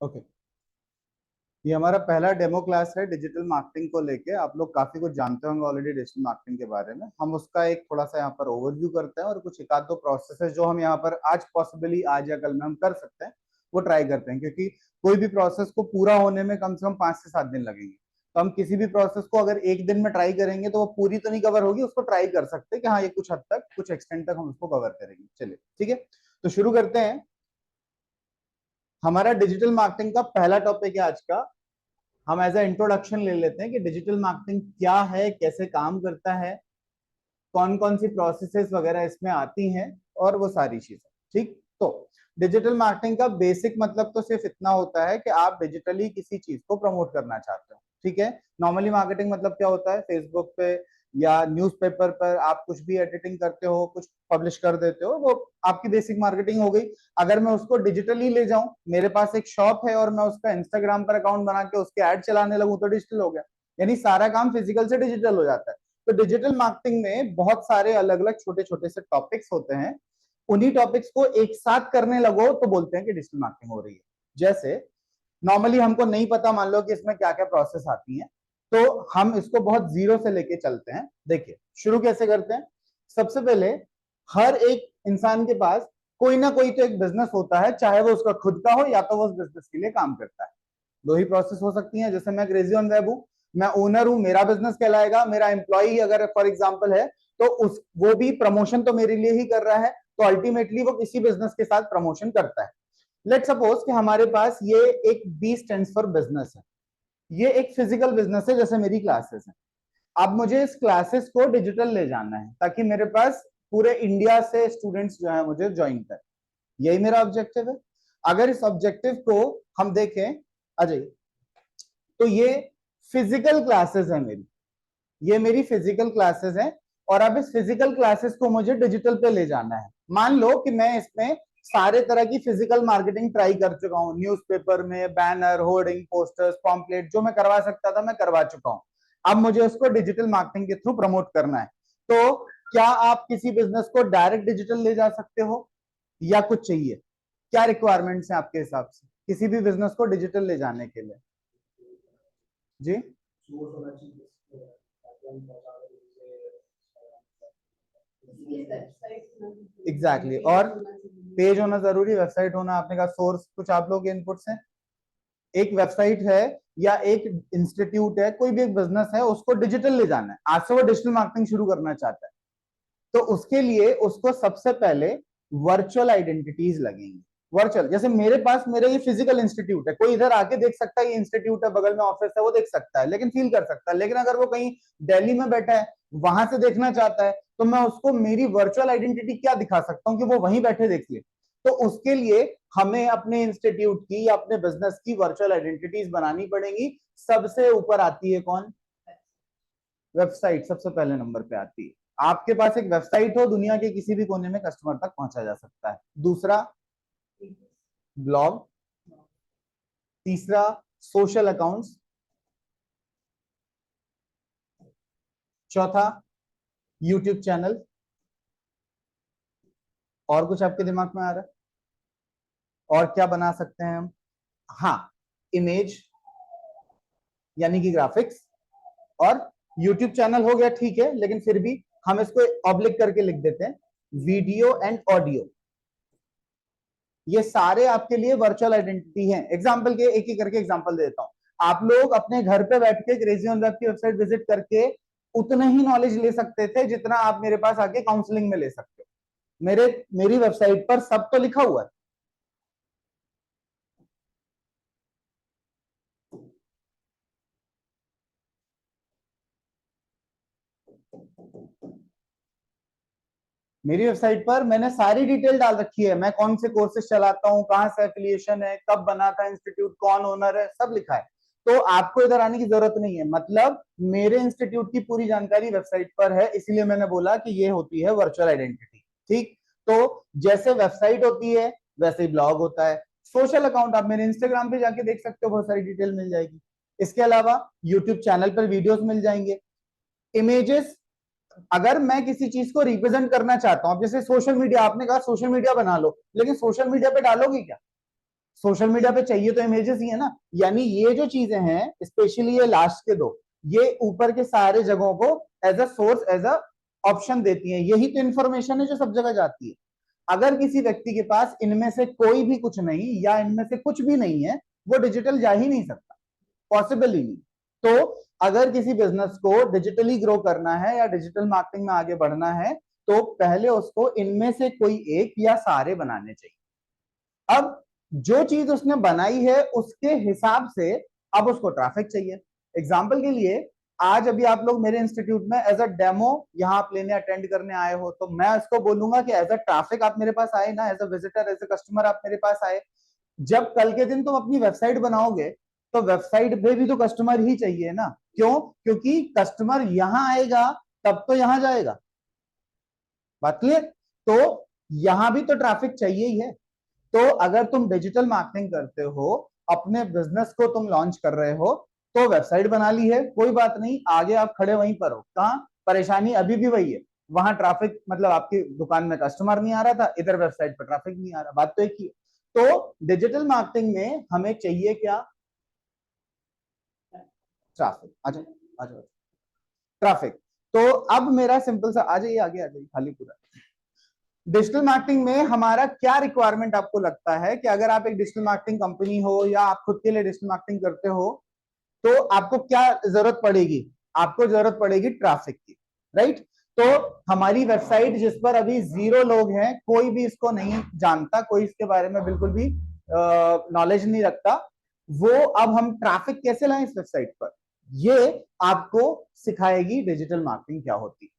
Okay, ये हमारा पहला डेमो क्लास है डिजिटल मार्केटिंग को लेके। आप लोग काफी कुछ जानते होंगे ऑलरेडी डिजिटल मार्केटिंग के बारे में। हम उसका एक थोड़ा सा यहाँ पर ओवरव्यू करते हैं और कुछ एक आध दो प्रोसेस है जो हम यहाँ पर आज पॉसिबली आज या कल में हम कर सकते हैं, वो ट्राई करते हैं। क्योंकि कोई भी प्रोसेस को पूरा होने में कम से कम 5 से 7 दिन लगेंगे। तो हम किसी भी प्रोसेस को अगर एक दिन में ट्राई करेंगे तो वो पूरी तो नहीं कवर होगी, उसको ट्राई कर सकते हैं कि हाँ ये कुछ हद तक कुछ एक्सटेंड तक हम उसको कवर करेंगे। चलिए ठीक है, तो शुरू करते हैं। हमारा डिजिटल मार्केटिंग का पहला टॉपिक है आज का। हम एज ए इंट्रोडक्शन ले लेते हैं कि डिजिटल मार्केटिंग क्या है, कैसे काम करता है, कौन कौन सी प्रोसेसेस वगैरह इसमें आती हैं और वो सारी चीजें। ठीक, तो डिजिटल मार्केटिंग का बेसिक मतलब तो सिर्फ इतना होता है कि आप डिजिटली किसी चीज को प्रमोट करना चाहते हो। ठीक है, नॉर्मली मार्केटिंग मतलब क्या होता है, फेसबुक पे या न्यूज़पेपर पर आप कुछ भी एडिटिंग करते हो, कुछ पब्लिश कर देते हो, वो आपकी बेसिक मार्केटिंग हो गई। अगर मैं उसको डिजिटली ले जाऊं, मेरे पास एक शॉप है और मैं उसका इंस्टाग्राम पर अकाउंट बना के उसके ऐड चलाने लगूं तो डिजिटल हो गया। यानी सारा काम फिजिकल से डिजिटल हो जाता है। तो डिजिटल मार्केटिंग में बहुत सारे अलग अलग छोटे छोटे से टॉपिक्स होते हैं। उन्हीं टॉपिक्स को एक साथ करने लगो तो बोलते हैं कि डिजिटल मार्केटिंग हो रही है। जैसे नॉर्मली हमको नहीं पता, मान लो कि इसमें क्या क्या प्रोसेस आती है, तो हम इसको बहुत जीरो से लेके चलते हैं। देखिए शुरू कैसे करते हैं। सबसे पहले हर एक इंसान के पास कोई ना कोई तो एक बिजनेस होता है, चाहे वो उसका खुद का हो या तो वो उस बिजनेस के लिए काम करता है। दो ही प्रोसेस हो सकती हैं। जैसे मैं क्रेजी ऑन वेब हूं, मैं ओनर हूं, मेरा बिजनेस कहलाएगा। मेरा एम्प्लॉय अगर फॉर एग्जांपल है तो उस वो भी प्रमोशन तो मेरे लिए ही कर रहा है, तो अल्टीमेटली वो किसी बिजनेस के साथ प्रमोशन करता है। लेट सपोज कि हमारे पास ये एक बी स्टैंड्स फॉर बिजनेस है, ये एक फिजिकल बिजनेस है जैसे मेरी क्लासेस है। अब मुझे इस क्लासेस को डिजिटल ले जाना है ताकि मेरे पास पूरे इंडिया से स्टूडेंट्स जो है मुझे ज्वाइन कर, यही मेरा ऑब्जेक्टिव है। अगर इस ऑब्जेक्टिव को हम देखें अजय, तो ये फिजिकल क्लासेस है मेरी, ये मेरी फिजिकल क्लासेस है। और अब इस फिजिकल क्लासेस को मुझे डिजिटल पे ले जाना है। मान लो कि मैं इसमें सारे तरह की फिजिकल मार्केटिंग ट्राई कर चुका हूं, न्यूज़पेपर में बैनर, होर्डिंग, पोस्टर्स, पॉम्पलेट, जो मैं करवा सकता था मैं करवा चुका हूं। अब मुझे उसको डिजिटल मार्केटिंग के थ्रू प्रमोट करना है। तो क्या आप किसी बिजनेस को डायरेक्ट डिजिटल ले जा सकते हो या कुछ चाहिए? क्या रिक्वायरमेंट्स हैं आपके हिसाब से किसी भी बिजनेस को डिजिटल ले जाने के लिए? जी एग्जैक्टली, और पेज होना जरूरी, वेबसाइट होना। आपने कहा सोर्स, कुछ आप लोग के इनपुट्स हैं। एक वेबसाइट है या एक इंस्टीट्यूट है, कोई भी एक बिजनेस है, उसको डिजिटल ले जाना है। आज से वो डिजिटल मार्केटिंग शुरू करना चाहता है, तो उसके लिए उसको सबसे पहले वर्चुअल आइडेंटिटीज लगेंगी। वर्चुअल, जैसे मेरे पास मेरा ये फिजिकल इंस्टीट्यूट है, कोई इधर आके देख सकता है, ये इंस्टीट्यूट है, बगल में ऑफिस है, वो देख सकता है, लेकिन फील कर सकता है। लेकिन अगर वो कहीं दिल्ली में बैठा है, वहां से देखना चाहता है, तो मैं उसको मेरी वर्चुअल आइडेंटिटी क्या दिखा सकता हूँ कि वो वहीं बैठे देख ले। तो उसके लिए हमें अपने इंस्टीट्यूट की या अपने बिजनेस की वर्चुअल आइडेंटिटीज बनानी पड़ेंगी। सबसे ऊपर आती है कौन? वेबसाइट सबसे पहले नंबर पे आती है। आपके पास एक वेबसाइट हो, दुनिया के किसी भी कोने में कस्टमर तक पहुंचा जा सकता है। दूसरा ब्लॉग, तीसरा सोशल अकाउंट्स, चौथा यूट्यूब चैनल। और कुछ आपके दिमाग में आ रहा है? और क्या बना सकते हैं हम? हाँ, इमेज यानी कि ग्राफिक्स। और यूट्यूब चैनल हो गया, ठीक है, लेकिन फिर भी हम इसको ऑब्लिक करके लिख देते हैं, वीडियो एंड ऑडियो। ये सारे आपके लिए वर्चुअल आइडेंटिटी हैं। एग्जाम्पल के एक ही करके एग्जाम्पल देता हूं। आप लोग अपने घर पे बैठ के क्रेजी ऑन वेब की वेबसाइट विजिट करके उतना ही नॉलेज ले सकते थे जितना आप मेरे पास आके काउंसलिंग में ले सकते हो। मेरी वेबसाइट पर सब तो लिखा हुआ है। मेरी वेबसाइट पर मैंने सारी डिटेल डाल रखी है, मैं कौन से कोर्सेज चलाता हूँ, कहाँ से एफिलिएशन है, कब बना था इंस्टीट्यूट, कौन ओनर है, सब लिखा है। तो आपको इधर आने की जरूरत नहीं है। मतलब मेरे इंस्टीट्यूट की पूरी जानकारी वेबसाइट पर है, इसलिए मैंने बोला कि ये होती है वर्चुअल आइडेंटिटी। ठीक, तो जैसे वेबसाइट होती है वैसे ही ब्लॉग होता है। सोशल अकाउंट आप मेरे इंस्टाग्राम पे जाके देख सकते हो, बहुत सारी डिटेल मिल जाएगी। इसके अलावा यूट्यूब चैनल पर वीडियोस मिल जाएंगे। इमेजेस, अगर मैं किसी चीज को रिप्रेजेंट करना चाहता हूं, जैसे सोशल मीडिया, आपने कहा सोशल मीडिया बना लो, लेकिन सोशल मीडिया पे डालोगे क्या? सोशल मीडिया पे चाहिए तो इमेजेस ही है ना, यानी ये जो चीजें हैं स्पेशली ये लास्ट के दो, ये ऊपर के सारे जगहों को as a source as a option देती हैं। यही तो इंफॉर्मेशन है जो सब जगह जाती है। अगर किसी व्यक्ति के पास इनमें से कोई भी कुछ नहीं या इनमें से कुछ भी नहीं है, वो डिजिटल जा ही नहीं सकता, पॉसिबल ही नहीं। तो अगर किसी बिजनेस को डिजिटली ग्रो करना है या डिजिटल मार्केटिंग में आगे बढ़ना है, तो पहले उसको इनमें से कोई एक या सारे बनाने चाहिए। अब जो चीज उसने बनाई है उसके हिसाब से अब उसको ट्रैफिक चाहिए। एग्जाम्पल के लिए, आज अभी आप लोग मेरे इंस्टीट्यूट में एज अ डेमो यहाँ आप लेने अटेंड करने आए हो, तो मैं इसको बोलूंगा कि एज अ ट्रैफिक आप मेरे पास आए ना, as a visitor as a customer आप मेरे पास आए। जब कल के दिन तुम अपनी वेबसाइट बनाओगे तो वेबसाइट पे भी तो कस्टमर ही चाहिए ना। क्यों? क्योंकि कस्टमर यहां आएगा तब तो यहां जाएगा। बात क्लियर? तो यहां भी तो ट्रैफिक चाहिए ही है। तो अगर तुम डिजिटल मार्केटिंग करते हो, अपने बिजनेस को तुम लॉन्च कर रहे हो, तो वेबसाइट बना ली है, कोई बात नहीं, आगे आप खड़े वहीं पर हो। कहां परेशानी अभी भी वही है, वहां ट्रैफिक मतलब आपकी दुकान में कस्टमर नहीं आ रहा था, इधर वेबसाइट पर ट्रैफिक नहीं आ रहा, बात तो एक ही है। तो डिजिटल मार्केटिंग में हमें चाहिए क्या? ट्रैफिक। अच्छा, अच्छा, ट्रैफिक। तो अब मेरा सिंपल सा, आ जाइए आगे, आ जाइए, खाली पूरा। डिजिटल मार्केटिंग में हमारा क्या रिक्वायरमेंट आपको लगता है कि अगर आप एक डिजिटल मार्केटिंग कंपनी हो या आप खुद के लिए डिजिटल मार्केटिंग करते हो, तो आपको क्या जरूरत पड़ेगी? आपको जरूरत पड़ेगी ट्रैफिक की, राइट? तो हमारी वेबसाइट जिस पर अभी 0 लोग हैं, कोई भी इसको नहीं जानता, कोई इसके बारे में बिल्कुल भी नॉलेज नहीं रखता, वो अब हम ट्रैफिक कैसे लाएं इस वेबसाइट पर, ये आपको सिखाएगी डिजिटल मार्केटिंग क्या होती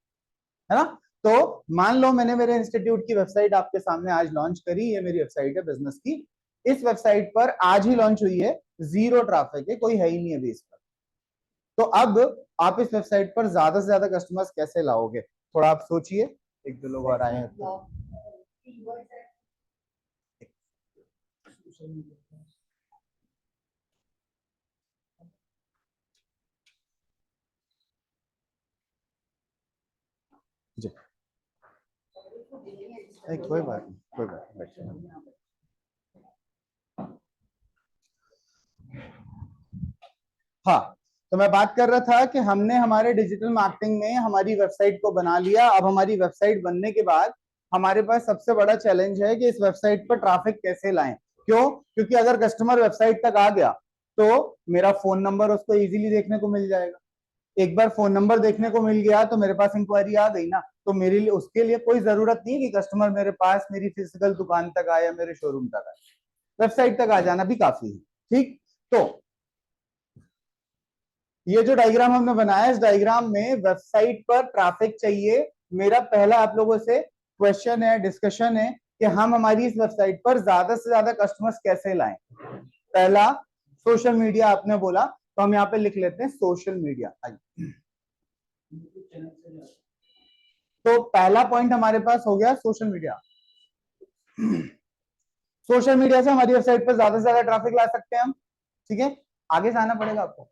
है ना। तो मान लो मैंने मेरे इंस्टीट्यूट की वेबसाइट आपके सामने आज लॉन्च करी, ये मेरी वेबसाइट है बिजनेस की। इस वेबसाइट पर आज ही लॉन्च हुई है, 0 ट्रैफिक है, कोई है ही नहीं अभी इस पर। तो अब आप इस वेबसाइट पर ज्यादा से ज्यादा कस्टमर्स कैसे लाओगे? थोड़ा आप सोचिए, एक दो लोग और आए हैं तो। जी, कोई बात नहीं, कोई बात नहीं, बैठिए। हाँ, तो मैं बात कर रहा था कि हमने हमारे डिजिटल मार्केटिंग में हमारी वेबसाइट को बना लिया। अब हमारी वेबसाइट बनने के बाद हमारे पास सबसे बड़ा चैलेंज है कि इस वेबसाइट पर ट्रैफिक कैसे लाएं। क्यों? क्योंकि अगर कस्टमर वेबसाइट तक आ गया तो मेरा फोन नंबर उसको इजीली देखने को मिल जाएगा। एक बार फोन नंबर देखने को मिल गया तो मेरे पास इंक्वायरी आ गई ना, तो मेरे लिए उसके लिए कोई जरूरत नहीं है कि कस्टमर मेरे पास मेरी फिजिकल दुकान तक आए या मेरे शोरूम तक आए, वेबसाइट तक आ जाना भी काफी है। ठीक, तो ये जो डायग्राम हमने बनाया, इस डायग्राम में वेबसाइट पर ट्रैफिक चाहिए। मेरा पहला आप लोगों से क्वेश्चन है, डिस्कशन है कि हम हमारी इस वेबसाइट पर ज्यादा से ज्यादा कस्टमर्स कैसे लाएं। पहला, सोशल मीडिया आपने बोला, तो हम यहाँ पे लिख लेते हैं सोशल मीडिया। तो पहला पॉइंट हमारे पास हो गया सोशल मीडिया। सोशल मीडिया से हमारी वेबसाइट पर ज्यादा से ज्यादा ट्रैफिक ला सकते हैं हम। ठीक है, आगे से आना पड़ेगा आपको।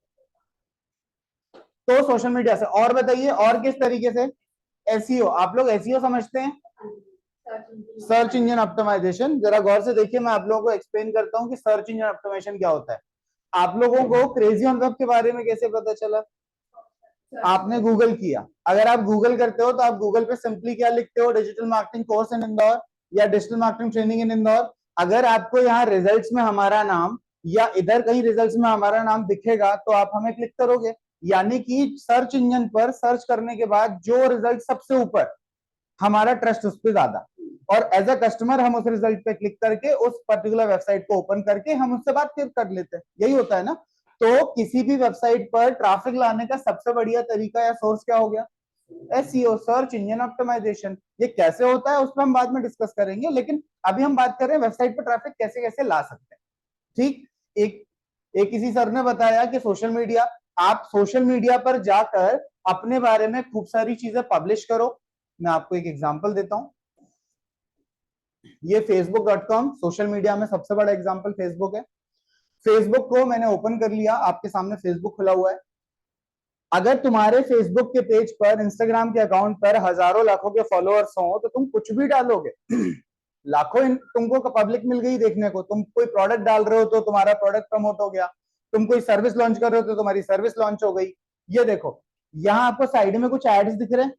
तो सोशल मीडिया से, और बताइए और किस तरीके से? एसईओ, आप लोग एसईओ समझते हैं? Search engine optimisation. जरा गौर से देखिए, मैं आप लोगों को एक्सप्लेन करता हूं कि सर्च इंजन ऑप्टिमाइजेशन क्या होता है। आप लोगों को क्रेजी ऑन वेब के बारे में कैसे पता चला? आपने गूगल किया। अगर आप गूगल करते हो तो आप गूगल पे सिंपली क्या लिखते हो? Digital marketing course in Indore या digital marketing training in Indore. अगर आपको यहाँ रिजल्ट्स में हमारा नाम या इधर कहीं रिजल्ट्स में हमारा नाम दिखेगा तो आप हमें क्लिक करोगे। यानी कि सर्च इंजन पर सर्च करने के बाद जो रिजल्ट सबसे ऊपर, हमारा ट्रस्ट उस पर ज्यादा, और एज अ कस्टमर हम उस रिजल्ट पे क्लिक करके उस पर्टिकुलर वेबसाइट को ओपन करके हम उससे बात कर लेते हैं। यही होता है ना। तो किसी भी वेबसाइट पर ट्रैफिक लाने का सबसे बढ़िया तरीका या सोर्स क्या हो गया? SEO, search engine optimisation. ये कैसे होता है उस पर हम बाद में डिस्कस करेंगे, लेकिन अभी हम बात कर रहे हैं वेबसाइट पर ट्रैफिक कैसे कैसे ला सकते हैं। ठीक, एक एक किसी सर ने बताया कि सोशल मीडिया, आप सोशल मीडिया पर जाकर अपने बारे में खूब सारी चीजें पब्लिश करो। मैं आपको एक एग्जांपल देता हूं। ये facebook.com सोशल मीडिया में सबसे बड़ा एग्जांपल फेसबुक है। फेसबुक को मैंने ओपन कर लिया, आपके सामने फेसबुक खुला हुआ है। अगर तुम्हारे फेसबुक के पेज पर, इंस्टाग्राम के अकाउंट पर हजारों लाखों के फॉलोअर्स हो तो तुम कुछ भी डालोगे लाखों तुमको पब्लिक मिल गई देखने को। तुम कोई प्रोडक्ट डाल रहे हो तो तुम्हारा प्रोडक्ट प्रमोट हो गया, तुम कोई सर्विस लॉन्च कर रहे हो तो तुम्हारी सर्विस लॉन्च हो गई। ये देखो यहाँ आपको साइड में कुछ एड्स दिख रहे हैं,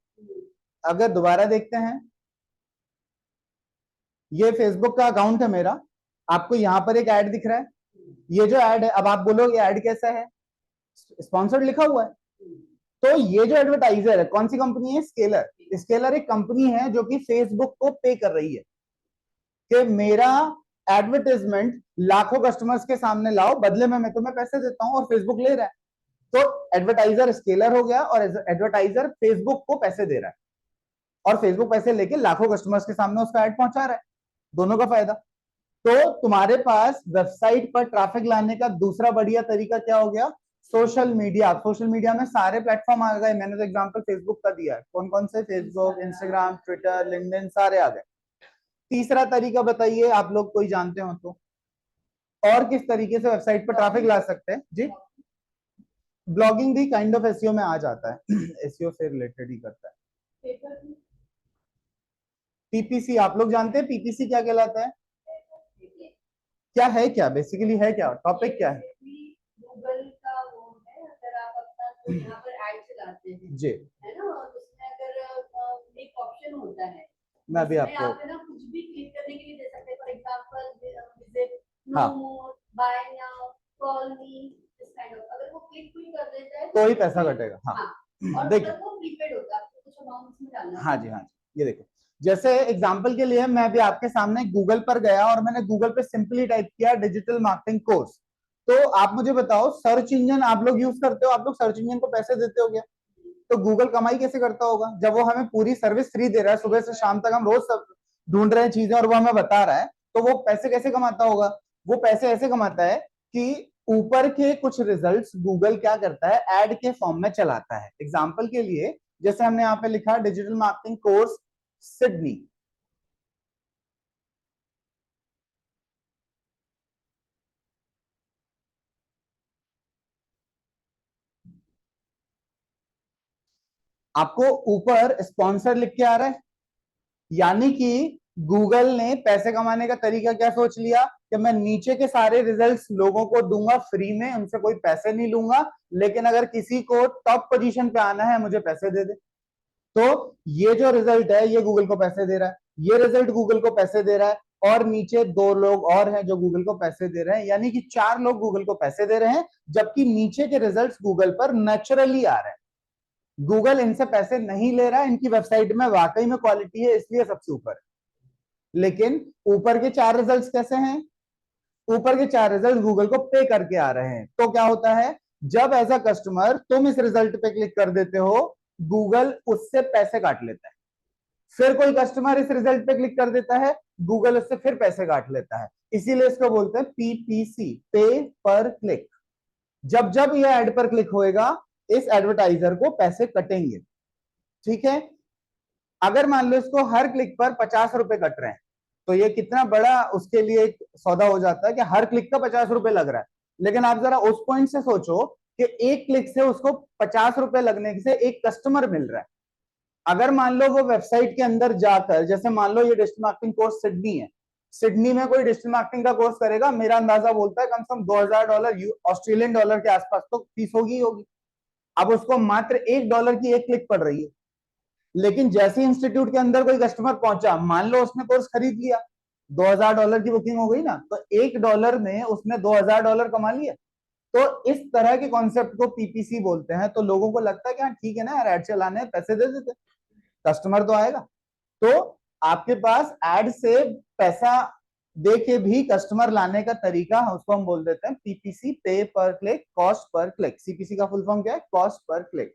अगर दोबारा देखते हैं, ये फेसबुक का अकाउंट है मेरा, आपको यहाँ पर एक ऐड दिख रहा है, ये जो ऐड है, अब आप बोलोगे ऐड कैसा है, स्पॉन्सर्ड लिखा हुआ है। तो ये जो एडवर्टाइजर है कौन सी कंपनी है, स्केलर। स्केलर एक कंपनी है जो कि फेसबुक को पे कर रही है कि मेरा एडवर्टाइजमेंट लाखों कस्टमर्स के सामने लाओ, बदले में मैं तुम्हें पैसे देता हूं, और फेसबुक ले रहा है। तो एडवर्टाइजर स्केलर हो गया और एडवर्टाइजर फेसबुक को पैसे दे रहा है, और फेसबुक पैसे लेके लाखों कस्टमर्स के सामने उसका एड पहुंचा रहा है, दोनों का फायदा। तो तुम्हारे पास वेबसाइट पर ट्रैफिक लाने का दूसरा बढ़िया तरीका क्या हो गया, सोशल मीडिया। सोशल मीडिया में सारे प्लेटफॉर्म आ गए, मैंने तो एग्जांपल फेसबुक का दिया है, कौन कौन से, फेसबुक, इंस्टाग्राम, ट्विटर, लिंक्डइन, सारे आ गए। तीसरा तरीका बताइए आप लोग कोई जानते हो तो, और किस तरीके से वेबसाइट पर ट्रैफिक ला सकते हैं जी। ब्लॉगिंग भी काइंड ऑफ एसईओ में आ जाता है, एसईओ से रिलेटेड ही करता है। पीपीसी आप लोग जानते हैं, पीपीसी क्या कहलाता है, क्या है, क्या बेसिकली है, क्या टॉपिक क्या है। गूगल का वो है, अगर आप अपना यहाँ पर ऐड चलाते हैं जी, है ना, और उसमें अगर एक ऑप्शन होता है, मैं भी आपको आप है ना कुछ भी क्लिक करने के लिए दे सकते हैं, फॉर एग्जांपल विजिट, हाँ, no more, buy now, call me, this kind of, अगर वो क्लिक भी कर देता है तो ही पैसा कटेगा। हाँ, और देखिए, मतलब वो प्रीपेड होता है, आपको कुछ अमाउंट इसमें डालना है। हाँ जी, हाँ जी, ये देखो, जैसे एग्जांपल के लिए मैं भी आपके सामने गूगल पर गया और मैंने गूगल पे सिंपली टाइप किया डिजिटल मार्केटिंग कोर्स। तो आप मुझे बताओ, सर्च इंजन आप लोग यूज करते हो, आप लोग सर्च इंजन को पैसे देते हो क्या, तो गूगल कमाई कैसे करता होगा जब वो हमें पूरी सर्विस फ्री दे रहा है, सुबह से शाम तक हम रोज सब ढूंढ रहे हैं चीजें और वो हमें बता रहा है, तो वो पैसे कैसे कमाता होगा, वो पैसे ऐसे कमाता है कि ऊपर के कुछ रिजल्ट्स गूगल क्या करता है, एड के फॉर्म में चलाता है। एग्जाम्पल के लिए जैसे हमने यहाँ पे लिखा डिजिटल मार्केटिंग कोर्स सिडनी, आपको ऊपर स्पॉन्सर लिख के आ रहा है, यानी कि गूगल ने पैसे कमाने का तरीका क्या सोच लिया कि मैं नीचे के सारे रिजल्ट्स लोगों को दूंगा फ्री में, उनसे कोई पैसे नहीं लूंगा, लेकिन अगर किसी को टॉप पोजीशन पे आना है मुझे पैसे दे दे। तो ये जो रिजल्ट है ये गूगल को पैसे दे रहा है, ये रिजल्ट गूगल को पैसे दे रहा है, और नीचे 2 लोग और हैं जो गूगल को पैसे दे रहे हैं, यानी कि 4 लोग गूगल को पैसे दे रहे हैं, जबकि नीचे के रिजल्ट्स गूगल पर नेचुरली आ रहे हैं। गूगल इनसे पैसे नहीं ले रहा है, इनकी वेबसाइट में वाकई में क्वालिटी है इसलिए सबसे ऊपर है। लेकिन ऊपर के 4 रिजल्ट्स कैसे हैं, ऊपर के 4 रिजल्ट गूगल को पे करके आ रहे हैं। तो क्या होता है, जब एज अ कस्टमर तुम इस रिजल्ट पे क्लिक कर देते हो, गूगल उससे पैसे काट लेता है, फिर कोई कस्टमर इस रिजल्ट पे क्लिक कर देता है, गूगल उससे फिर पैसे काट लेता है। इसीलिए इसको बोलते हैं पीपीसी, पे पर क्लिक। जब जब ये एड पर क्लिक होएगा इस एडवर्टाइजर को पैसे कटेंगे, ठीक है। अगर मान लो इसको हर क्लिक पर 50 रुपए कट रहे हैं, तो ये कितना बड़ा उसके लिए एक सौदा हो जाता है कि हर क्लिक का 50 रुपए लग रहा है। लेकिन आप जरा उस पॉइंट से सोचो कि एक क्लिक से उसको 50 रुपए लगने से एक कस्टमर मिल रहा है। अगर मान लो वो वेबसाइट के अंदर जाकर, जैसे मान लो ये डिजिटल मार्केटिंग कोर्स सिडनी है, सिडनी में कोई डिजिटल मार्केटिंग का कोर्स करेगा, मेरा अंदाजा बोलता है कम से कम $2000 ऑस्ट्रेलियन डॉलर के आसपास तो फीस होगी होगी। अब उसको मात्र $1 की एक क्लिक पड़ रही है, लेकिन जैसे इंस्टीट्यूट के अंदर कोई कस्टमर पहुंचा, मान लो उसने कोर्स खरीद लिया, $2000 की बुकिंग हो गई ना, तो $1 में उसने $2000 कमा लिया। तो इस तरह के कॉन्सेप्ट को पीपीसी बोलते हैं। तो लोगों को लगता है कि हाँ ठीक है ना यार, एड चलाने पैसे दे देते, कस्टमर तो आएगा। तो आपके पास एड से पैसा दे के भी कस्टमर लाने का तरीका, उसको हम बोल देते हैं पीपीसी, पे पर click, cost per click. CPC का फुल फॉर्म क्या है, कॉस्ट पर क्लिक।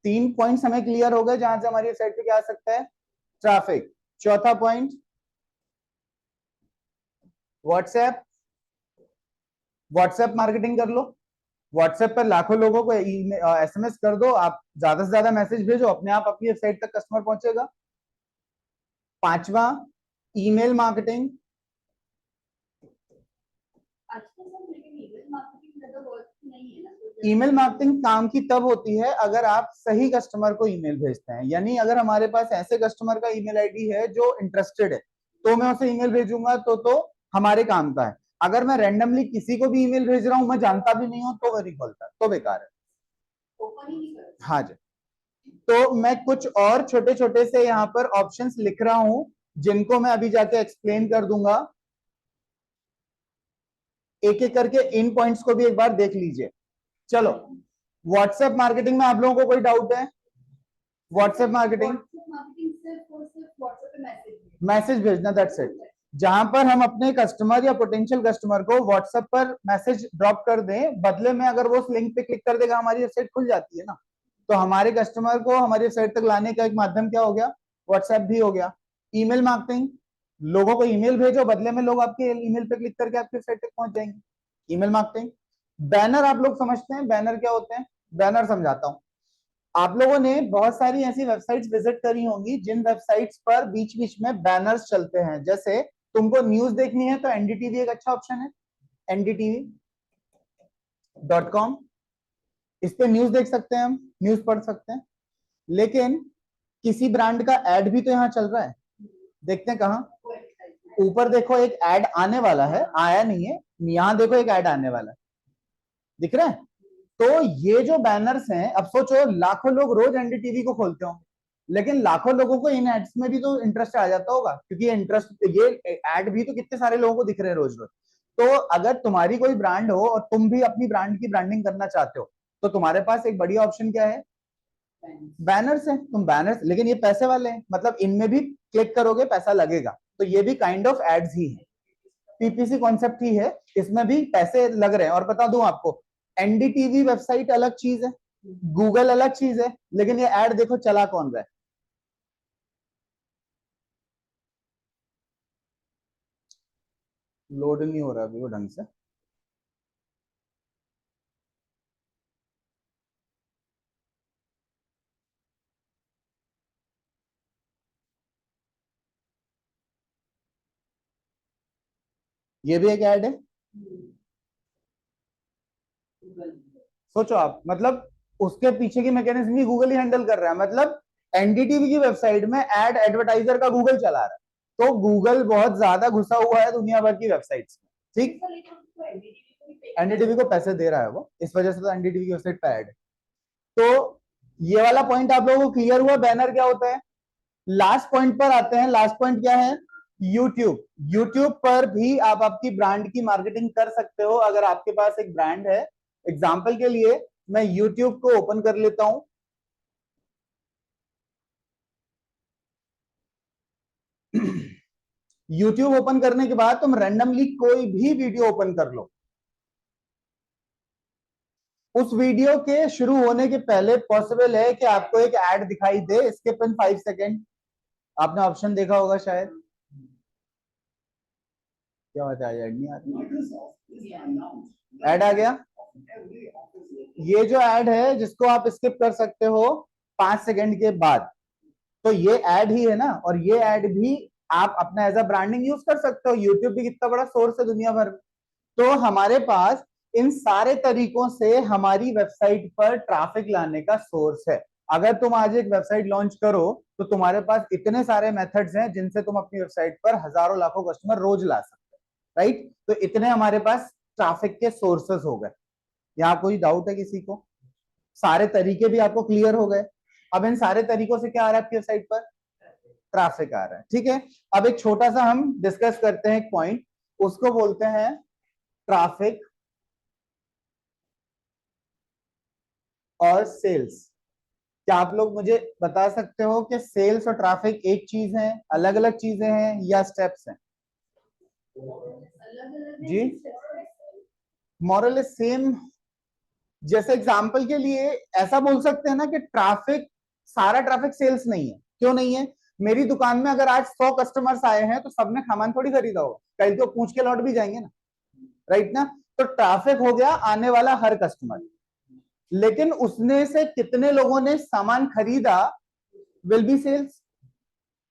3 पॉइंट्स हमें क्लियर हो गए जहां से हमारी वेबसाइट पे क्या आ सकता है, ट्रैफिक। चौथा पॉइंट, व्हाट्सएप। व्हाट्सएप मार्केटिंग कर लो, व्हाट्सएप पर लाखों लोगों को एसएमएस कर दो, आप ज्यादा से ज्यादा मैसेज भेजो, अपने आप अपनी वेबसाइट तक कस्टमर पहुंचेगा। पांचवा, ईमेल मार्केटिंग। ईमेल मार्केटिंग काम की तब होती है अगर आप सही कस्टमर को ईमेल भेजते हैं, यानी अगर हमारे पास ऐसे कस्टमर का ईमेल आईडी है जो इंटरेस्टेड है, तो मैं उसे ईमेल भेजूंगा तो हमारे काम का है। अगर मैं रैंडमली किसी को भी ईमेल भेज रहा हूं, मैं जानता भी नहीं हूं, तो वेरी खोलता है, तो बेकार है। ओपन ही नहीं करते। हाँ जी। तो मैं कुछ और छोटे छोटे से यहाँ पर ऑप्शंस लिख रहा हूं, जिनको मैं अभी जाके एक्सप्लेन कर दूंगा। एक एक करके इन पॉइंट्स को भी एक बार देख लीजिए। चलो, व्हाट्सएप मार्केटिंग में आप लोगों को कोई डाउट है? व्हाट्सएप मार्केटिंग, मार्केटिंग सिर्फ और सिर्फ व्हाट्सएप पे मैसेज मैसेज भेजना, दैट्स इट। जहां पर हम अपने कस्टमर या पोटेंशियल कस्टमर को व्हाट्सएप पर मैसेज ड्रॉप कर दें, बदले में अगर वो उस लिंक पे क्लिक कर देगा, हमारी वेबसाइट खुल जाती है ना। तो हमारे कस्टमर को हमारी वेबसाइट तक लाने का एक माध्यम क्या हो गया? व्हाट्सएप भी हो गया। ईमेल मार्केटिंग, लोगों को ईमेल भेजो, बदले में लोग आपके ईमेल पे क्लिक करके आपकी वेबसाइट तक पहुंच जाएंगे। Email marketing. बैनर, आप लोग समझते हैं बैनर क्या होते हैं? बैनर समझाता हूं। आप लोगों ने बहुत सारी ऐसी वेबसाइट्स विजिट करी होंगी जिन वेबसाइट्स पर बीच बीच में बैनर्स चलते हैं। जैसे तुमको न्यूज देखनी है तो एनडीटीवी एक अच्छा ऑप्शन है, ndtv.com। इस पे न्यूज देख सकते हैं, हम न्यूज पढ़ सकते हैं। लेकिन किसी ब्रांड का एड भी तो यहाँ चल रहा है, देखते हैं कहाँ। ऊपर देखो एक एड आने वाला है, आया नहीं है, यहाँ देखो एक एड आने वाला है, दिख रहा है? तो ये जो बैनर्स हैं, अब सोचो लाखों लोग रोज एनडीटीवी को खोलते होंगे, लेकिन लाखों लोगों को इन एड्स में भी तो इंटरेस्ट आ जाता होगा, क्योंकि ये एड भी तो कितने सारे लोगों को दिख रहे हैं रोज रोज। तो अगर तुम्हारी कोई ब्रांड हो और तुम भी अपनी ब्रांड की ब्रांडिंग करना चाहते हो, तो तुम्हारे पास एक बढ़िया ऑप्शन क्या है? बैनर्स है। तुम बैनर्स, लेकिन ये पैसे वाले हैं, मतलब इनमें भी क्लिक करोगे पैसा लगेगा, तो ये भी काइंड ऑफ एड्स ही है, पीपीसी कॉन्सेप्ट ही है, इसमें भी पैसे लग रहे हैं। और बता दूं आपको, एनडीटीवी वेबसाइट अलग चीज है, गूगल अलग चीज है, लेकिन ये ऐड देखो चला कौन रहा है? लोड नहीं हो रहा अभी वो ढंग से। ये भी एक ऐड है। सोचो आप, मतलब उसके पीछे की मैकेनिज्म ही गूगल ही हैंडल कर रहा है। मतलब एनडीटीवी की वेबसाइट में एड एडवर्टाइजर का गूगल चला रहा है, तो गूगल बहुत ज्यादा घुसा हुआ है दुनिया भर की वेबसाइट्स में। ठीक, एनडीटीवी को पैसे दे रहा है वो, इस वजह से तो एनडीटीवी की वेबसाइट पे ऐड है। तो ये वाला पॉइंट आप लोगों को क्लियर हुआ, बैनर क्या होता है? लास्ट पॉइंट पर आते हैं। लास्ट पॉइंट क्या है? यूट्यूब। यूट्यूब पर भी आप आपकी ब्रांड की मार्केटिंग कर सकते हो, अगर आपके पास एक ब्रांड है। एग्जाम्पल के लिए मैं यूट्यूब को ओपन कर लेता हूं। यूट्यूब ओपन करने के बाद तुम रैंडमली कोई भी वीडियो ओपन कर लो। उस वीडियो के शुरू होने के पहले पॉसिबल है कि आपको एक ऐड दिखाई दे, स्किप इन 5 सेकेंड। आपने ऑप्शन देखा होगा शायद। क्या बात है, ऐड नहीं आ रही? ऐड आ गया। ये जो ऐड है जिसको आप स्किप कर सकते हो 5 सेकेंड के बाद, तो ये ऐड ही है ना। और ये ऐड भी आप अपना एज अ ब्रांडिंग यूज कर सकते हो। यूट्यूब भी कितना बड़ा सोर्स है दुनिया भर में। तो हमारे पास इन सारे तरीकों से हमारी वेबसाइट पर ट्रैफिक लाने का सोर्स है। अगर तुम आज एक वेबसाइट लॉन्च करो, तो तुम्हारे पास इतने सारे मेथड्स हैं जिनसे तुम अपनी वेबसाइट पर हजारों लाखों कस्टमर रोज ला सकते हो, राइट? तो इतने हमारे पास ट्रैफिक के सोर्सेस हो गए। यहाँ कोई डाउट है किसी को? सारे तरीके भी आपको क्लियर हो गए। अब इन सारे तरीकों से क्या आ रहा है आपकी वेबसाइट पर? ट्रैफिक आ रहा है। ठीक है, अब एक छोटा सा हम डिस्कस करते हैं एक पॉइंट, उसको बोलते हैं ट्रैफिक और सेल्स। क्या आप लोग मुझे बता सकते हो कि सेल्स और ट्रैफिक एक चीज है, अलग अलग चीजें हैं, या स्टेप्स हैं? जी, मॉरल इज सेम। जैसे एग्जांपल के लिए ऐसा बोल सकते हैं ना कि ट्रैफिक, सारा ट्रैफिक सेल्स नहीं है। क्यों नहीं है? मेरी दुकान में अगर आज 100 कस्टमर्स आए हैं, तो सबने सामान थोड़ी खरीदा होगा, कल तो पूछ के लौट भी जाएंगे ना, राइट ना? तो ट्रैफिक हो गया आने वाला हर कस्टमर, लेकिन उसने से कितने लोगों ने सामान खरीदा विल बी सेल्स।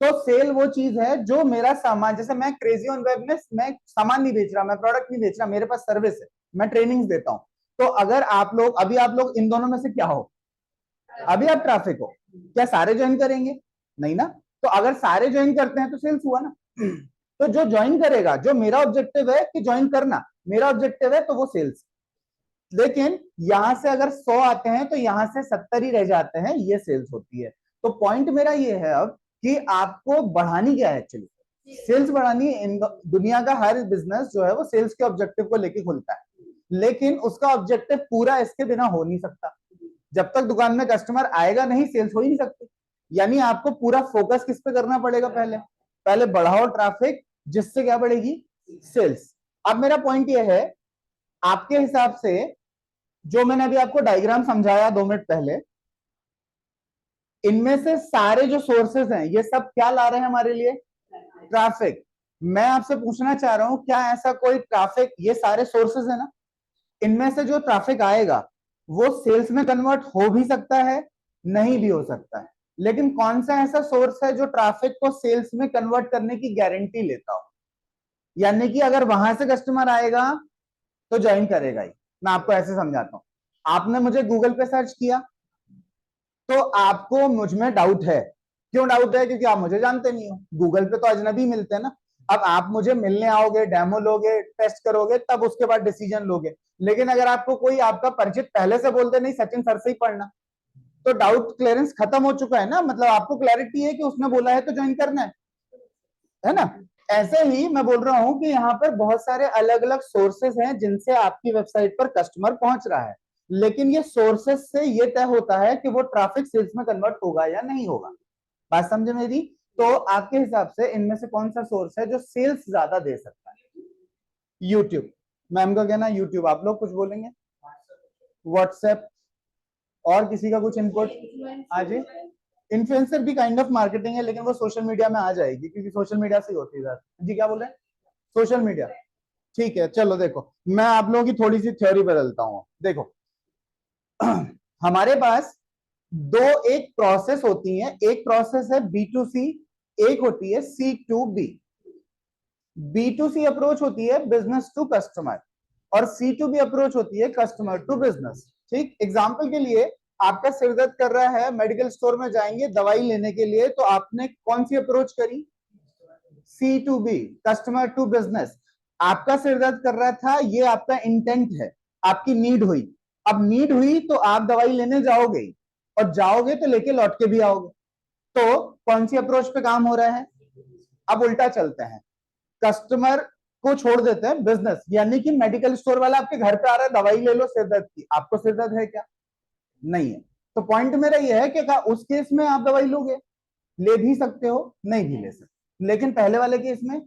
तो सेल वो चीज है जो मेरा सामान, जैसे मैं क्रेजी ऑन वेब में मैं सामान नहीं बेच रहा, मैं प्रोडक्ट नहीं बेच रहा, मेरे पास सर्विस है, मैं ट्रेनिंग्स देता हूं। तो अगर आप लोग इन दोनों में से क्या हो? अभी आप ट्रैफिक हो। क्या सारे ज्वाइन करेंगे? नहीं ना। तो अगर सारे ज्वाइन करते हैं तो सेल्स हुआ ना। तो जो ज्वाइन करेगा, जो मेरा ऑब्जेक्टिव है कि ज्वाइन करना, मेरा ऑब्जेक्टिव है तो वो सेल्स। लेकिन यहां से अगर 100 आते हैं तो यहां से 70 ही रह जाते हैं, ये सेल्स होती है। तो पॉइंट मेरा ये है अब कि आपको बढ़ानी क्या है एक्चुअली, सेल्स बढ़ानी। दुनिया का हर बिजनेस जो है वो सेल्स के ऑब्जेक्टिव को लेके खुलता है, लेकिन उसका ऑब्जेक्टिव पूरा इसके बिना हो नहीं सकता। जब तक दुकान में कस्टमर आएगा नहीं, सेल्स हो ही नहीं सकती। यानी आपको पूरा फोकस किस पे करना पड़ेगा, पहले पहले बढ़ाओ ट्रैफिक, जिससे क्या बढ़ेगी, सेल्स। अब मेरा पॉइंट ये है, आपके हिसाब से जो मैंने अभी आपको डायग्राम समझाया 2 मिनट पहले, इनमें से सारे जो सोर्सेस हैं ये सब क्या ला रहे हैं हमारे लिए, ट्रैफिक। मैं आपसे पूछना चाह रहा हूं, क्या ऐसा कोई ट्रैफिक, ये सारे सोर्सेस है ना, इनमें से जो ट्रैफिक आएगा वो सेल्स में कन्वर्ट हो भी सकता है, नहीं भी हो सकता है। लेकिन कौन सा ऐसा सोर्स है जो ट्रैफिक को सेल्स में कन्वर्ट करने की गारंटी लेता हो, यानी कि अगर वहां से कस्टमर आएगा तो ज्वाइन करेगा ही। मैं आपको ऐसे समझाता हूं, आपने मुझे गूगल पे सर्च किया तो आपको मुझ में डाउट है। क्यों डाउट है? क्योंकि आप मुझे जानते नहीं हो। गूगल पे तो अजनबी मिलते हैं ना। अब आप मुझे मिलने आओगे, डेमो लोगे, टेस्ट करोगे, तब उसके बाद डिसीजन लोगे। लेकिन अगर आपको कोई आपका परिचित पहले से बोलते नहीं सचिन सर से ही पढ़ना, तो डाउट क्लियरेंस खत्म हो चुका है ना, मतलब आपको क्लैरिटी है कि उसने बोला है तो ज्वाइन करना है ना। ऐसे ही मैं बोल रहा हूं कि यहाँ पर बहुत सारे अलग अलग सोर्सेस हैं जिनसे आपकी वेबसाइट पर कस्टमर पहुंच रहा है, लेकिन ये सोर्सेस से ये तय होता है कि वो ट्रैफिक सेल्स में कन्वर्ट होगा या नहीं होगा। बात समझे मेरी? तो आपके हिसाब से इनमें से कौन सा सोर्स है जो सेल्स ज्यादा दे सकता है? यूट्यूब। मैम का कहना यूट्यूब। आप लोग कुछ बोलेंगे? व्हाट्सएप। और किसी का कुछ इनपुट? आज इन्फ्लुएंसर भी काइंड ऑफ मार्केटिंग है, लेकिन वो सोशल मीडिया में आ जाएगी क्योंकि सोशल मीडिया से ही होती है ज्यादा। जी क्या बोल रहे हैं? Social media. ठीक है, चलो देखो, मैं आप लोगों की थोड़ी सी थ्योरी बदलता हूं। देखो हमारे पास दो एक प्रोसेस होती है, एक प्रोसेस है B2C, एक होती है C2B। B2C अप्रोच होती है बिजनेस टू कस्टमर और C2B अप्रोच होती है कस्टमर टू बिजनेस। ठीक, एग्जांपल के लिए आपका सिर दर्द कर रहा है, मेडिकल स्टोर में जाएंगे दवाई लेने के लिए, तो आपने कौन सी अप्रोच करी? C2B, customer to business. आपका सिर दर्द कर रहा था, ये आपका इंटेंट है, आपकी नीड हुई। अब नीड हुई तो आप दवाई लेने जाओगे, और जाओगे तो लेके लौट के भी आओगे। तो कौन सी अप्रोच पे काम हो रहा है? अब उल्टा चलते हैं, कस्टमर को छोड़ देते हैं, बिजनेस, यानी कि मेडिकल स्टोर वाला आपके घर पे आ रहा है, दवाई ले लो सिर दर्द की। आपको सिर दर्द है क्या? नहीं है। तो पॉइंट मेरा ये है कि उस केस में आप दवाई लोगे, ले भी सकते हो, नहीं भी ले सकते, लेकिन पहले वाले केस में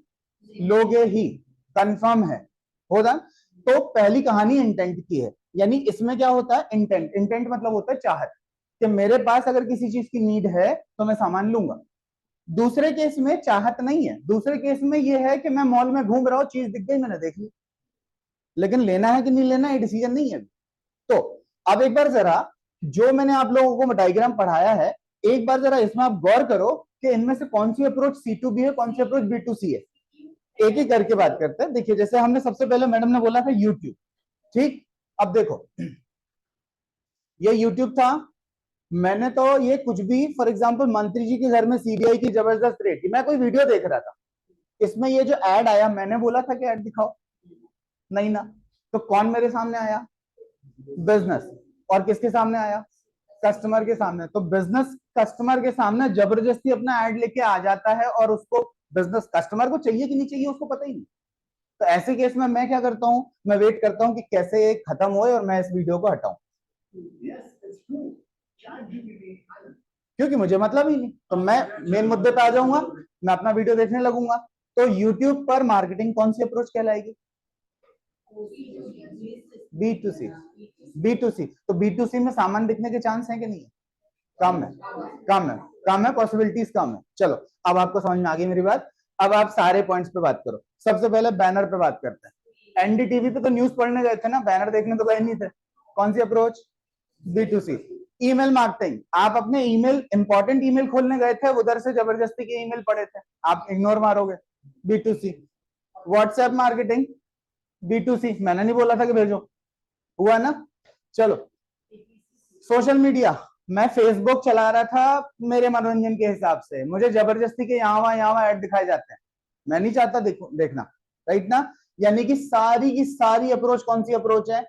लोगे ही, कंफर्म है। होगा। तो पहली कहानी इंटेंट की है, यानी इसमें क्या होता है, इंटेंट। इंटेंट मतलब होता है चाहत, कि मेरे पास अगर किसी चीज की नीड है तो मैं सामान लूंगा। दूसरे केस में चाहत नहीं है, दूसरे केस में यह है कि मैं मॉल में घूम रहा हूं, चीज दिख गई, मैंने देख ली, लेकिन लेना है कि नहीं लेना ये डिसीजन नहीं है। तो अब एक बार जरा जो मैंने आप लोगों को डायग्राम पढ़ाया है, एक बार जरा इसमें आप गौर करो कि इनमें से कौन सी अप्रोच C2B है, कौन सी अप्रोच B2C है। एक एक करके बात करते हैं। देखिए, जैसे हमने सबसे पहले मैडम ने बोला था यूट्यूब। ठीक, अब देखो ये यूट्यूब था, मैंने तो ये कुछ भी, फॉर एग्जांपल मंत्री जी के घर में CBI की जबरदस्त रेड थी, मैं कोई वीडियो देख रहा था, इसमें ये जो एड आया, मैंने बोला था कि एड दिखाओ, नहीं ना। तो कौन मेरे सामने आया? बिजनेस। और किसके सामने आया? कस्टमर के सामने। तो बिजनेस कस्टमर के सामने जबरदस्ती अपना एड लेके आ जाता है, और उसको बिजनेस कस्टमर को चाहिए कि नहीं चाहिए उसको पता ही नहीं। तो ऐसे केस में मैं क्या करता हूं, मैं वेट करता हूं कि कैसे ये खत्म होए और मैं इस वीडियो को हटाऊं, क्योंकि मुझे मतलब ही नहीं। तो मैं मेन मुद्दे पे आ जाऊंगा, मैं अपना वीडियो देखने लगूंगा। तो यूट्यूब पर मार्केटिंग कौन सी अप्रोच कहलाएगी? B2C। B2C, तो B2C में सामान दिखने के चांस है कि नहीं? कम है, कम है, कम है, पॉसिबिलिटीज कम है। चलो अब आपको समझ में आ गई मेरी बात। अब आप सारे पॉइंट्स पे बात करो। सबसे पहले बैनर पे बात करते हैं। NDTV पे तो न्यूज पढ़ने गए थे ना, बैनर देखने तो गए नहीं थे। कौन सी अप्रोच? B2C। ईमेल मार्केटिंग, आप अपने ईमेल, इंपॉर्टेंट ईमेल खोलने गए थे, उधर से जबरदस्ती के ईमेल पड़े थे, आप इग्नोर मारोगे, B2C। व्हाट्सएप मार्केटिंग, B2C, मैंने नहीं बोला था कि भेजो, हुआ ना। चलो सोशल मीडिया, मैं फेसबुक चला रहा था मेरे मनोरंजन के हिसाब से, मुझे जबरदस्ती के यहाँ वहां ऐड दिखाए जाते हैं, मैं नहीं चाहता देखना, राइट ना। यानी कि सारी की सारी अप्रोच कौन सी अप्रोच है?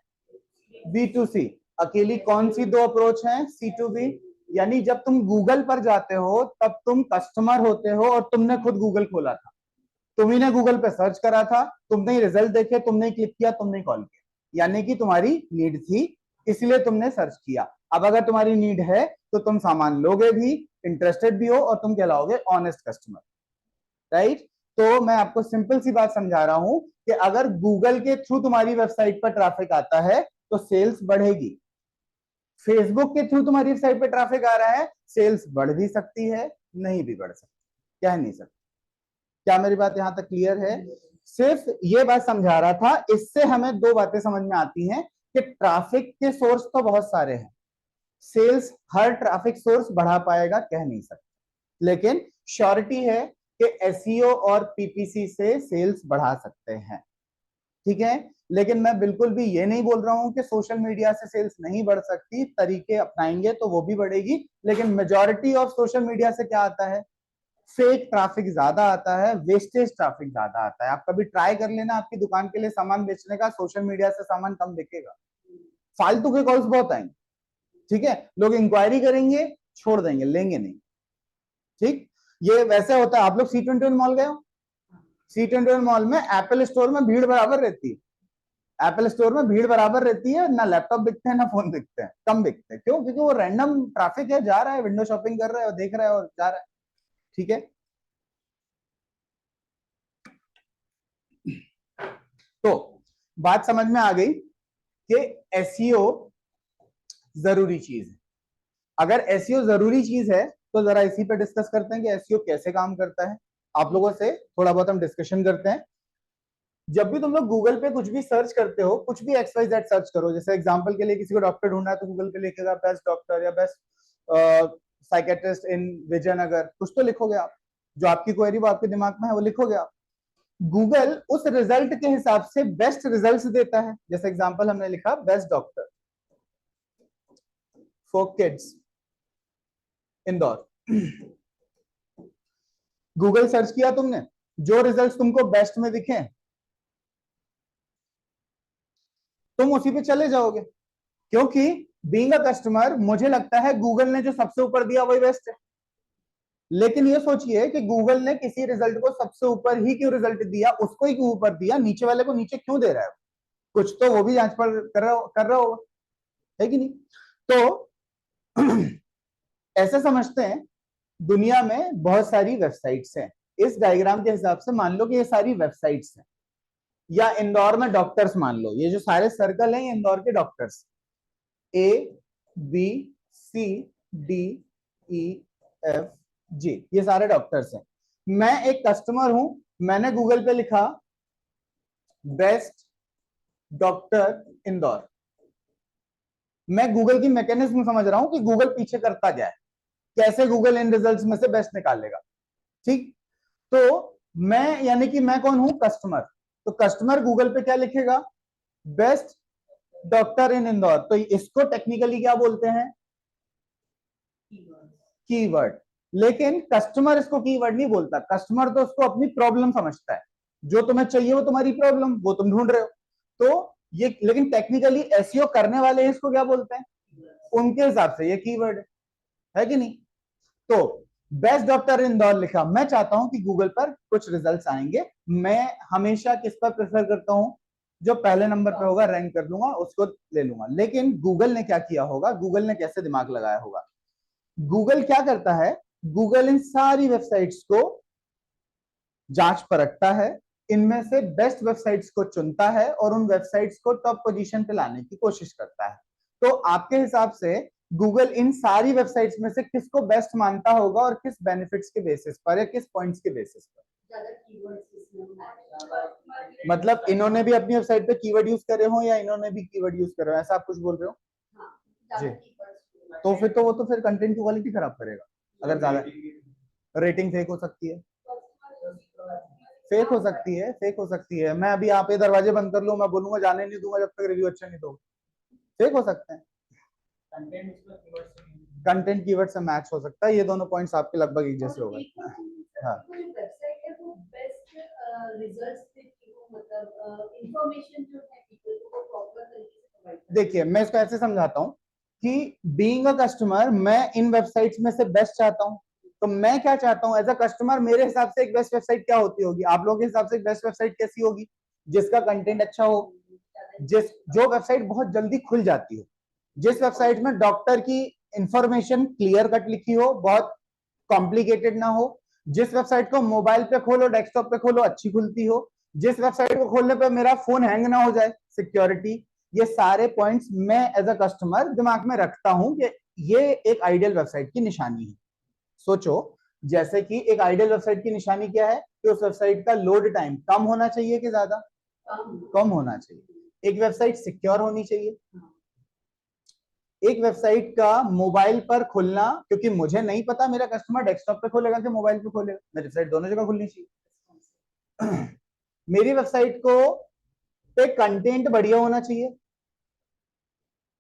B2C। अकेली कौन सी दो अप्रोच है? C2B। यानी जब तुम गूगल पर जाते हो तब तुम कस्टमर होते हो और तुमने खुद गूगल खोला था, तुम्ही ने गूगल पे सर्च करा था, तुमने रिजल्ट देखे, तुमने क्लिक किया, तुमने कॉल किया, यानी कि तुम्हारी नीड थी, इसलिए तुमने सर्च किया। अब अगर तुम्हारी नीड है तो तुम सामान लोगे भी, इंटरेस्टेड भी हो, और तुम कहलाओगे ऑनेस्ट कस्टमर, राइट। तो मैं आपको सिंपल सी बात समझा रहा हूं कि अगर गूगल के थ्रू तुम्हारी वेबसाइट पर ट्रैफिक आता है तो सेल्स बढ़ेगी। फेसबुक के थ्रू तुम्हारी वेबसाइट पर ट्रैफिक आ रहा है, सेल्स बढ़ भी सकती है, नहीं भी बढ़ सकती, कह नहीं सकती। क्या मेरी बात यहां तक क्लियर है? सिर्फ ये बात समझा रहा था, इससे हमें दो बातें समझ में आती हैं कि ट्रैफिक के सोर्स तो बहुत सारे हैं, सेल्स हर ट्रैफिक सोर्स बढ़ा पाएगा कह नहीं सकते, लेकिन श्योरिटी है कि एसईओ और पीपीसी से सेल्स बढ़ा सकते हैं, ठीक है। लेकिन मैं बिल्कुल भी ये नहीं बोल रहा हूं कि सोशल मीडिया से सेल्स नहीं बढ़ सकती, तरीके अपनाएंगे तो वो भी बढ़ेगी, लेकिन मेजॉरिटी ऑफ सोशल मीडिया से क्या आता है? फेक ट्रैफिक ज्यादा आता है, वेस्टेज ट्रैफिक ज्यादा आता है। आप कभी ट्राई कर लेना, आपकी दुकान के लिए सामान बेचने का, सोशल मीडिया से सामान कम बिकेगा, फालतू के कॉल्स बहुत आएंगे, ठीक है। लोग इंक्वायरी करेंगे, छोड़ देंगे, लेंगे नहीं, ठीक। ये वैसे होता है, आप लोग C21 मॉल गए हो? C21 मॉल में एप्पल स्टोर में भीड़ बराबर रहती है, एप्पल स्टोर में भीड़ बराबर रहती है, ना लैपटॉप बिकते हैं ना फोन बिकते हैं, कम बिकते हैं। क्यों? क्योंकि वो रैंडम ट्रैफिक है, जा रहा है, विंडो शॉपिंग कर रहा है और देख रहा है और जा रहा है, ठीक है। तो बात समझ में आ गई कि एसईओ जरूरी चीज है। अगर एसईओ जरूरी चीज है तो जरा इसी पे डिस्कस करते हैं कि एसईओ कैसे काम करता है। आप लोगों से थोड़ा बहुत हम डिस्कशन करते हैं। जब भी तुम लोग गूगल पे कुछ भी सर्च करते हो, कुछ भी XYZ सर्च करो, जैसे एग्जांपल के लिए किसी को डॉक्टर ढूंढना है तो गूगल पे लिखेगा बेस्ट डॉक्टर या बेस्ट साइकेट्रिस्ट इन विजयनगर, कुछ तो लिखोगे आप, जो आपकी क्वेरी वो आपके दिमाग में है वो लिखोगे आप। गूगल उस रिजल्ट के हिसाब से बेस्ट रिजल्ट्स देता है। जैसे एग्जांपल हमने लिखा best doctor for kids Indore, Google search किया तुमने, जो रिजल्ट्स तुमको बेस्ट में दिखे तुम उसी पे चले जाओगे, क्योंकि बीइंग अ कस्टमर मुझे लगता है गूगल ने जो सबसे ऊपर दिया वही बेस्ट है। लेकिन ये सोचिए कि गूगल ने किसी रिजल्ट को सबसे ऊपर ही क्यों रिजल्ट दिया, उसको ही क्यों ऊपर दिया, नीचे वाले को नीचे क्यों दे रहा है? कुछ तो वो भी जांच पर कर रहा होगा, है कि नहीं? तो ऐसे समझते हैं दुनिया में बहुत सारी वेबसाइट्स हैं। इस डायग्राम के हिसाब से मान लो कि ये सारी वेबसाइट्स हैं, या इंदौर में डॉक्टर्स मान लो, ये जो सारे सर्कल हैं ये इंदौर के डॉक्टर्स, ABCDEFG, ये सारे डॉक्टर्स हैं। मैं एक कस्टमर हूं, मैंने गूगल पे लिखा बेस्ट डॉक्टर इंदौर। मैं गूगल की मैकेनिज्म समझ रहा हूं कि गूगल पीछे करता क्या है, कैसे गूगल इन रिजल्ट्स में से बेस्ट निकालेगा, ठीक। तो मैं, यानी कि मैं कौन हूं? कस्टमर। तो कस्टमर गूगल पे क्या लिखेगा? बेस्ट डॉक्टर इन इंदौर। तो इसको टेक्निकली क्या बोलते हैं? कीवर्ड। लेकिन कस्टमर इसको कीवर्ड नहीं बोलता, कस्टमर तो उसको अपनी प्रॉब्लम समझता है, जो तुम्हें चाहिए वो तुम्हारी प्रॉब्लम, वो तुम ढूंढ रहे हो। तो ये, लेकिन टेक्निकली एसईओ करने वाले इसको क्या बोलते हैं? उनके हिसाब से ये कीवर्ड है कि नहीं? तो बेस्ट डॉक्टर इंदौर लिखा, मैं चाहता हूं कि गूगल पर कुछ रिजल्ट्स आएंगे, मैं हमेशा किस पर प्रेफर करता हूं? जो पहले नंबर पे होगा रैंक कर लूंगा, उसको ले लूंगा। लेकिन गूगल ने क्या किया होगा, गूगल ने कैसे दिमाग लगाया होगा? गूगल क्या करता है, गूगल इन सारी वेबसाइट्स को जांच परखता है, इनमें से बेस्ट वेबसाइट्स को चुनता है और उन वेबसाइट्स को टॉप पोजीशन पे लाने की कोशिश करता है। तो आपके हिसाब से गूगल इन सारी वेबसाइट्स में से किसको बेस्ट मानता होगा और किस बेनिफिट्स के बेसिस पर या किस पॉइंट्स के बेसिस पर? मतलब इन्होंने भी अपनी वेबसाइट पे कीवर्ड यूज करे हो या इन्होंने भी कीवर्ड यूज करे हो, ऐसा आप कुछ बोल रहे हो? जी। तो फिर तो वो तो फिर कंटेंट की क्वालिटी खराब करेगा। अगर ज्यादा रेटिंग फेक हो सकती है, फेक हो सकती है, फेक हो सकती है। मैं अभी यहाँ पे दरवाजे बंद कर लूं, मैं बोलूंगा जाने नहीं दूंगा जब तक रिव्यू अच्छा नहीं, तो फेक हो सकते हैं। कंटेंट कीवर्ड से मैच हो सकता है, ये दोनों पॉइंट्स आपके लगभग एक जैसे हो गए। हाँ, रिजल्ट्स देती हूँ, मतलब इंफॉर्मेशन जो है पीपल को प्रॉपर तरीके से प्रोवाइड करती देखिए मैं इसको ऐसे समझाता हूँ कि बीइंग अ कस्टमर मैं इन वेबसाइट्स में से बेस्ट चाहता हूँ। तो मैं क्या चाहता हूँ एज अ कस्टमर, मेरे हिसाब से एक बेस्ट वेबसाइट क्या होती होगी, आप लोगों के हिसाब से एक बेस्ट वेबसाइट कैसी होगी? जिसका कंटेंट अच्छा हो, जिस जो वेबसाइट बहुत जल्दी खुल जाती हो, जिस वेबसाइट में डॉक्टर की इंफॉर्मेशन क्लियर कट लिखी हो, बहुत कॉम्प्लिकेटेड ना हो, जिस वेबसाइट को मोबाइल पे खोलो डेस्कटॉप पे खोलो अच्छी खुलती हो, जिस वेबसाइट को खोलने पे मेरा फोन हैंग ना हो जाए, सिक्योरिटी, ये सारे पॉइंट्स मैं एज अ कस्टमर दिमाग में रखता हूं कि ये एक आइडियल वेबसाइट की निशानी है। सोचो, जैसे कि एक आइडियल वेबसाइट की निशानी क्या है कि उस वेबसाइट का लोड टाइम कम होना चाहिए कि ज्यादा? कम होना चाहिए। एक वेबसाइट सिक्योर होनी चाहिए। एक वेबसाइट का मोबाइल पर खुलना, क्योंकि मुझे नहीं पता मेरा कस्टमर डेस्कटॉप पे खोलेगा कि मोबाइल पे खोलेगा, मेरी वेबसाइट दोनों जगह खुलनी चाहिए। मेरी वेबसाइट को पे कंटेंट बढ़िया होना चाहिए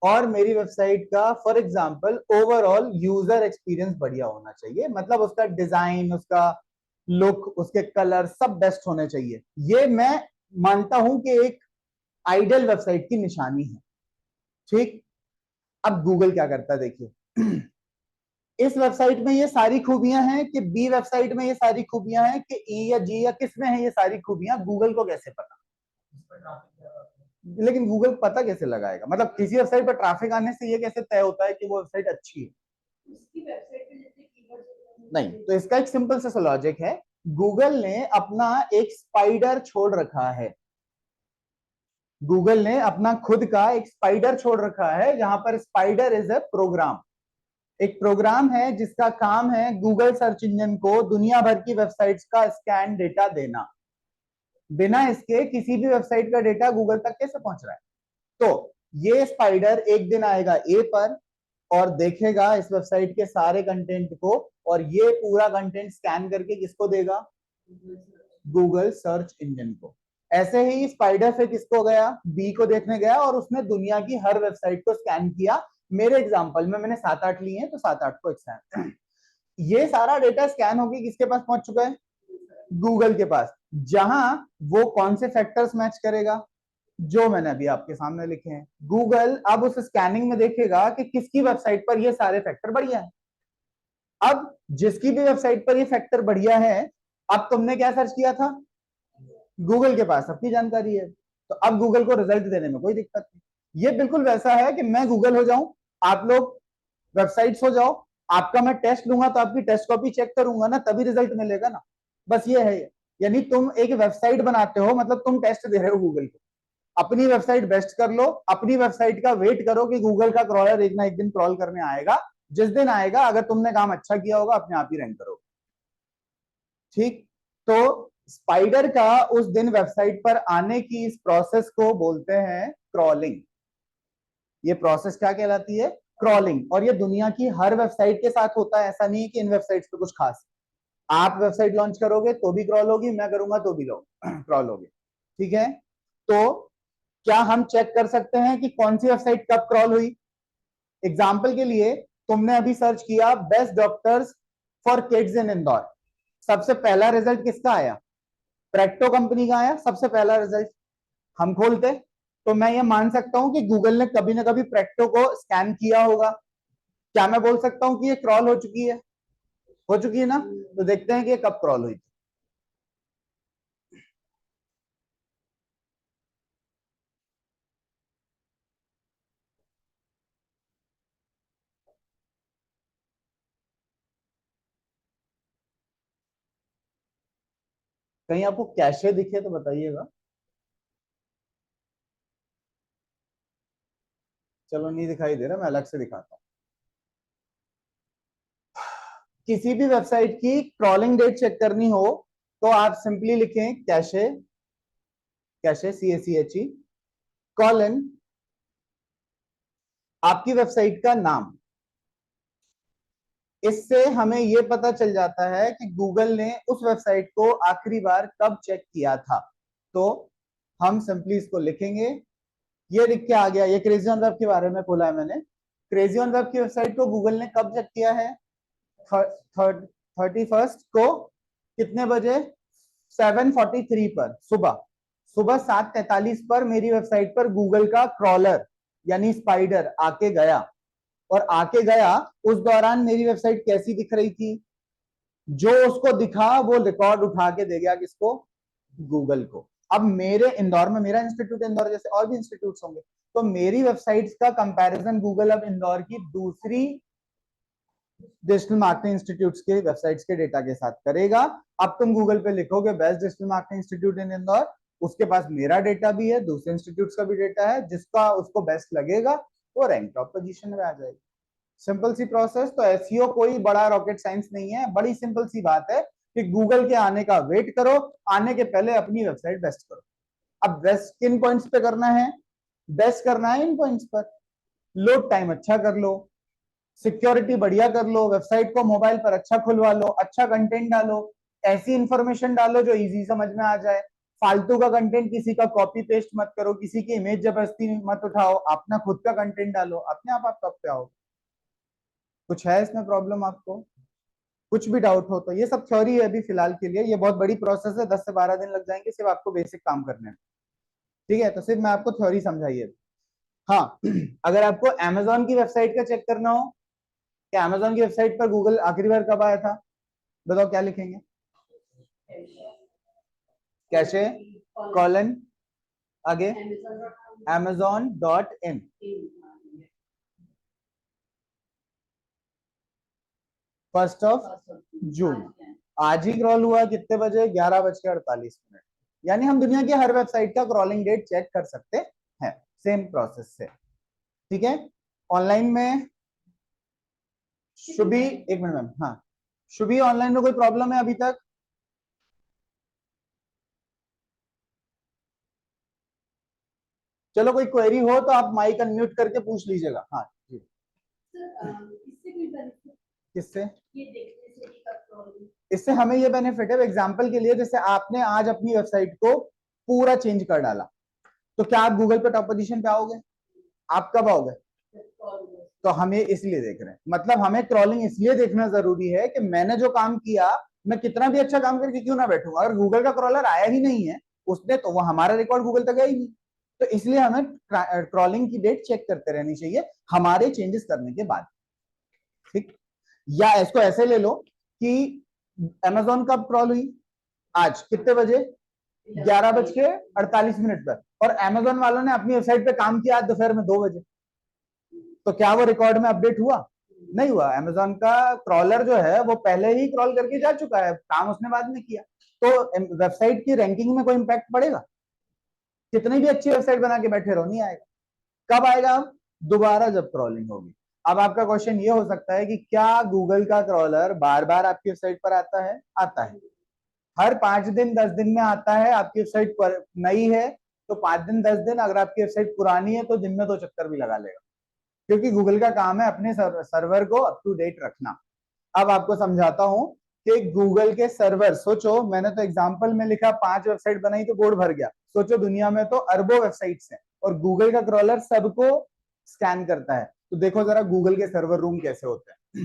और मेरी वेबसाइट का for example overall user experience बढ़िया होना चाहिए, मतलब उसका डिजाइन, उसका लुक, उसके कलर सब बेस्ट होने चाहिए। ये मैं मानता हूं कि एक आइडियल वेबसाइट की निशानी है। ठीक, अब गूगल क्या करता है देखिए। इस वेबसाइट में ये सारी खूबियां हैं कि बी वेबसाइट में ये सारी खूबियां हैं कि ई या जी या किस में है ये सारी खूबियां, गूगल को कैसे पता? लेकिन गूगल पता कैसे लगाएगा? मतलब किसी वेबसाइट पर ट्रैफिक आने से ये कैसे तय होता है कि वो वेबसाइट अच्छी है? उसकी वेबसाइट पे जितने कीवर्ड्स नहीं, तो इसका एक सिंपल सा लॉजिक है। गूगल ने अपना एक स्पाइडर छोड़ रखा है, गूगल ने अपना खुद का एक स्पाइडर छोड़ रखा है, जहां पर स्पाइडर इज ए प्रोग्राम। एक प्रोग्राम है जिसका काम है गूगल सर्च इंजन को दुनिया भर की वेबसाइट्स का स्कैन डेटा देना। बिना इसके किसी भी वेबसाइट का डेटा गूगल तक कैसे पहुंच रहा है? तो ये स्पाइडर एक दिन आएगा ए पर और देखेगा इस वेबसाइट के सारे कंटेंट को, और ये पूरा कंटेंट स्कैन करके किसको देगा? गूगल सर्च इंजन को। ऐसे ही स्पाइडर फिर किसको गया? बी को देखने गया और उसने दुनिया की हर वेबसाइट को स्कैन किया। मेरे एग्जांपल में मैंने 7-8 लिए हैं, तो 7-8 को स्कैन। ये सारा डेटा स्कैन होकर किसके पास पहुंच चुका है? गूगल के पास, जहां वो कौन से फैक्टर्स मैच करेगा? जो मैंने अभी आपके सामने लिखे हैं। गूगल अब उस स्कैनिंग में देखेगा कि किसकी वेबसाइट पर ये सारे फैक्टर बढ़िया है। अब जिसकी भी वेबसाइट पर ये फैक्टर बढ़िया है, अब तुमने क्या सर्च किया था? गूगल के पास सबकी जानकारी है, तो अब गूगल को रिजल्ट देने में कोई दिक्कत नहीं। ये बिल्कुल वैसा है कि मैं गूगल हो जाऊं, आप लोग वेबसाइट्स हो जाओ, आपका मैं टेस्ट लूंगा तो आपकी टेस्ट कॉपी चेक करूंगा ना, तभी रिजल्ट मिलेगा ना। बस ये है। यानी तुम एक वेबसाइट बनाते हो, मतलब तुम टेस्ट दे रहे हो गूगल को। अपनी वेबसाइट बेस्ट कर लो, अपनी वेबसाइट का वेट करो कि गूगल का क्रॉलर एक ना एक दिन क्रॉल करने आएगा। जिस दिन आएगा, अगर तुमने काम अच्छा किया होगा, अपने आप ही रैंक करोगे। ठीक, तो स्पाइडर का उस दिन वेबसाइट पर आने की इस प्रोसेस को बोलते हैं क्रॉलिंग। ये प्रोसेस क्या कहलाती है? क्रॉलिंग। और ये दुनिया की हर वेबसाइट के साथ होता है, ऐसा नहीं है कि इन वेबसाइट्स पे कुछ खास। आप वेबसाइट लॉन्च करोगे तो भी क्रॉल होगी, मैं करूंगा तो भी क्रॉल होगी। ठीक है, तो क्या हम चेक कर सकते हैं कि कौन सी वेबसाइट कब क्रॉल हुई? एग्जाम्पल के लिए, तुमने अभी सर्च किया best doctors for kids in Indore, सबसे पहला रिजल्ट किसका आया? प्रेक्टो कंपनी का आया सबसे पहला रिजल्ट। हम खोलते तो मैं ये मान सकता हूं कि गूगल ने कभी ना कभी प्रेक्टो को स्कैन किया होगा। क्या मैं बोल सकता हूं कि ये क्रॉल हो चुकी है? हो चुकी है ना? तो देखते हैं कि ये कब क्रॉल हुई थी। कहीं आपको कैशे दिखे तो बताइएगा। चलो नहीं दिखाई दे रहा, मैं अलग से दिखाता हूं। किसी भी वेबसाइट की क्रॉलिंग डेट चेक करनी हो तो आप सिंपली लिखें कैशे, कैशे CACHE कॉलन आपकी वेबसाइट का नाम। इससे हमें यह पता चल जाता है कि गूगल ने उस वेबसाइट को आखिरी बार कब चेक किया था। तो हम सिंपली इसको लिखेंगे। ये लिख के आ गया, ये क्रेजी ऑन वेब के बारे में खोला है मैंने। क्रेजी ऑन वेब की वेबसाइट को गूगल ने कब चेक किया है? 31 को कितने बजे? 7:43 पर सुबह सुबह 7:43 पर मेरी वेबसाइट पर गूगल का क्रॉलर यानी स्पाइडर आके गया, और आके गया उस दौरान मेरी वेबसाइट कैसी दिख रही थी? जो उसको दिखा वो रिकॉर्ड उठा के दे गया किसको? गूगल को। अब मेरे इंदौर में, मेरा इंस्टीट्यूट इंदौर जैसे और भी इंस्टीट्यूट होंगे, तो मेरी वेबसाइट्स का कंपैरिजन गूगल अब इंदौर की दूसरी डिजिटल मार्केटिंग इंस्टीट्यूट्स के वेबसाइट्स के डेटा के साथ करेगा। अब तुम गूगल पे लिखोगे best digital marketing institute in Indore, उसके पास मेरा डेटा भी है, दूसरे इंस्टीट्यूट्स का भी डेटा है, जिसका उसको बेस्ट लगेगा वो रैंक टॉप पोजीशन में आ जाएगी। सिंपल सी प्रोसेस। तो एसईओ कोई बड़ा रॉकेट साइंस नहीं है, बड़ी सिंपल सी बात है कि गूगल के आने का वेट करो, आने के पहले अपनी वेबसाइट बेस्ट करो। अब बेस्ट किन पॉइंट्स पे करना है? बेस्ट करना है इन पॉइंट्स पर। लोड टाइम अच्छा कर लो, सिक्योरिटी बढ़िया कर लो, वेबसाइट को मोबाइल पर अच्छा खुलवा लो, अच्छा कंटेंट डालो, ऐसी इंफॉर्मेशन डालो जो इजी समझ में आ जाए। फालतू का कंटेंट किसी का कॉपी पेस्ट मत करो, किसी की इमेज जबरदस्ती मत उठाओ, अपना खुद का कंटेंट डालो, अपने आप टॉप पे आओ। कुछ है इसमें प्रॉब्लम आपको? कुछ भी डाउट हो तो? ये सब थ्योरी है अभी फिलहाल के लिए, ये बहुत बड़ी प्रोसेस है, 10 से 12 दिन लग जाएंगे सिर्फ आपको बेसिक काम करने में। ठीक है, तो सिर्फ मैं आपको थ्योरी समझाइए। हाँ अगर आपको अमेजोन की वेबसाइट का चेक करना हो कि अमेजोन की वेबसाइट पर गूगल आखिरी बार कब आया था, बताओ क्या लिखेंगे? कैशे कॉलन आगे amazon.in। First of June. आज ही क्रॉल हुआ, कितने बजे? 11:48। यानी हम दुनिया की हर वेबसाइट का क्रॉलिंग डेट चेक कर सकते हैं सेम प्रोसेस से। ठीक है, ऑनलाइन में शुभी, एक मिनट मैम, हाँ शुभी ऑनलाइन में कोई प्रॉब्लम है अभी तक? चलो कोई क्वेरी हो तो आप माइक अनम्यूट करके पूछ लीजिएगा। हाँ जी। इससे कोई बेनिफिट किससे? ये देखने से कि कब प्रॉब्लम? इससे हमें ये बेनिफिट है, एग्जांपल के लिए जैसे आपने आज अपनी वेबसाइट को पूरा चेंज कर डाला, तो क्या आप गूगल पे टॉप पोजीशन पे आओगे? आप कब आओगे? तो हम ये इसलिए देख रहे हैं, मतलब हमें क्रॉलिंग इसलिए देखना जरूरी है कि मैंने जो काम किया, मैं कितना भी अच्छा काम करके क्यों ना बैठूंगा, अगर गूगल का क्रॉलर आया ही नहीं है उसने, तो वो हमारा रिकॉर्ड गूगल तक गया ही नहीं। तो इसलिए हमें क्रॉलिंग की डेट चेक करते रहनी चाहिए हमारे चेंजेस करने के बाद। ठीक, या इसको ऐसे ले लो कि अमेजोन कब क्रॉल हुई? आज कितने बजे? 11:48 पर, और अमेजोन वालों ने अपनी वेबसाइट पे काम किया आज दोपहर में 2 बजे। तो क्या वो रिकॉर्ड में अपडेट हुआ? नहीं हुआ। अमेजोन का क्रॉलर जो है वो पहले ही क्रॉल करके जा चुका है, काम उसने बाद में किया। तो वेबसाइट की रैंकिंग में कोई इंपैक्ट पड़ेगा? कितनी भी अच्छी वेबसाइट बना के बैठे रहो, नहीं आएगा। कब आएगा? अब दोबारा जब क्रॉलिंग होगी। अब आपका क्वेश्चन ये हो सकता है कि क्या गूगल का क्रॉलर बार बार आपकी वेबसाइट पर आता है? आता है। हर 5 दिन 10 दिन में आता है। आपकी वेबसाइट पर नई है तो 5 दिन 10 दिन, अगर आपकी वेबसाइट पुरानी है तो दिन में 2 चक्कर भी लगा लेगा, क्योंकि गूगल का काम है अपने सर्वर को अप टू डेट रखना। अब आपको समझाता हूं कि गूगल के सर्वर, सोचो मैंने तो एग्जांपल में लिखा 5 वेबसाइट बनाई तो बोर्ड भर गया, सोचो दुनिया में तो अरबों वेबसाइट्स हैं और गूगल का क्रॉलर सबको स्कैन करता है। तो देखो जरा गूगल के सर्वर रूम कैसे होते हैं।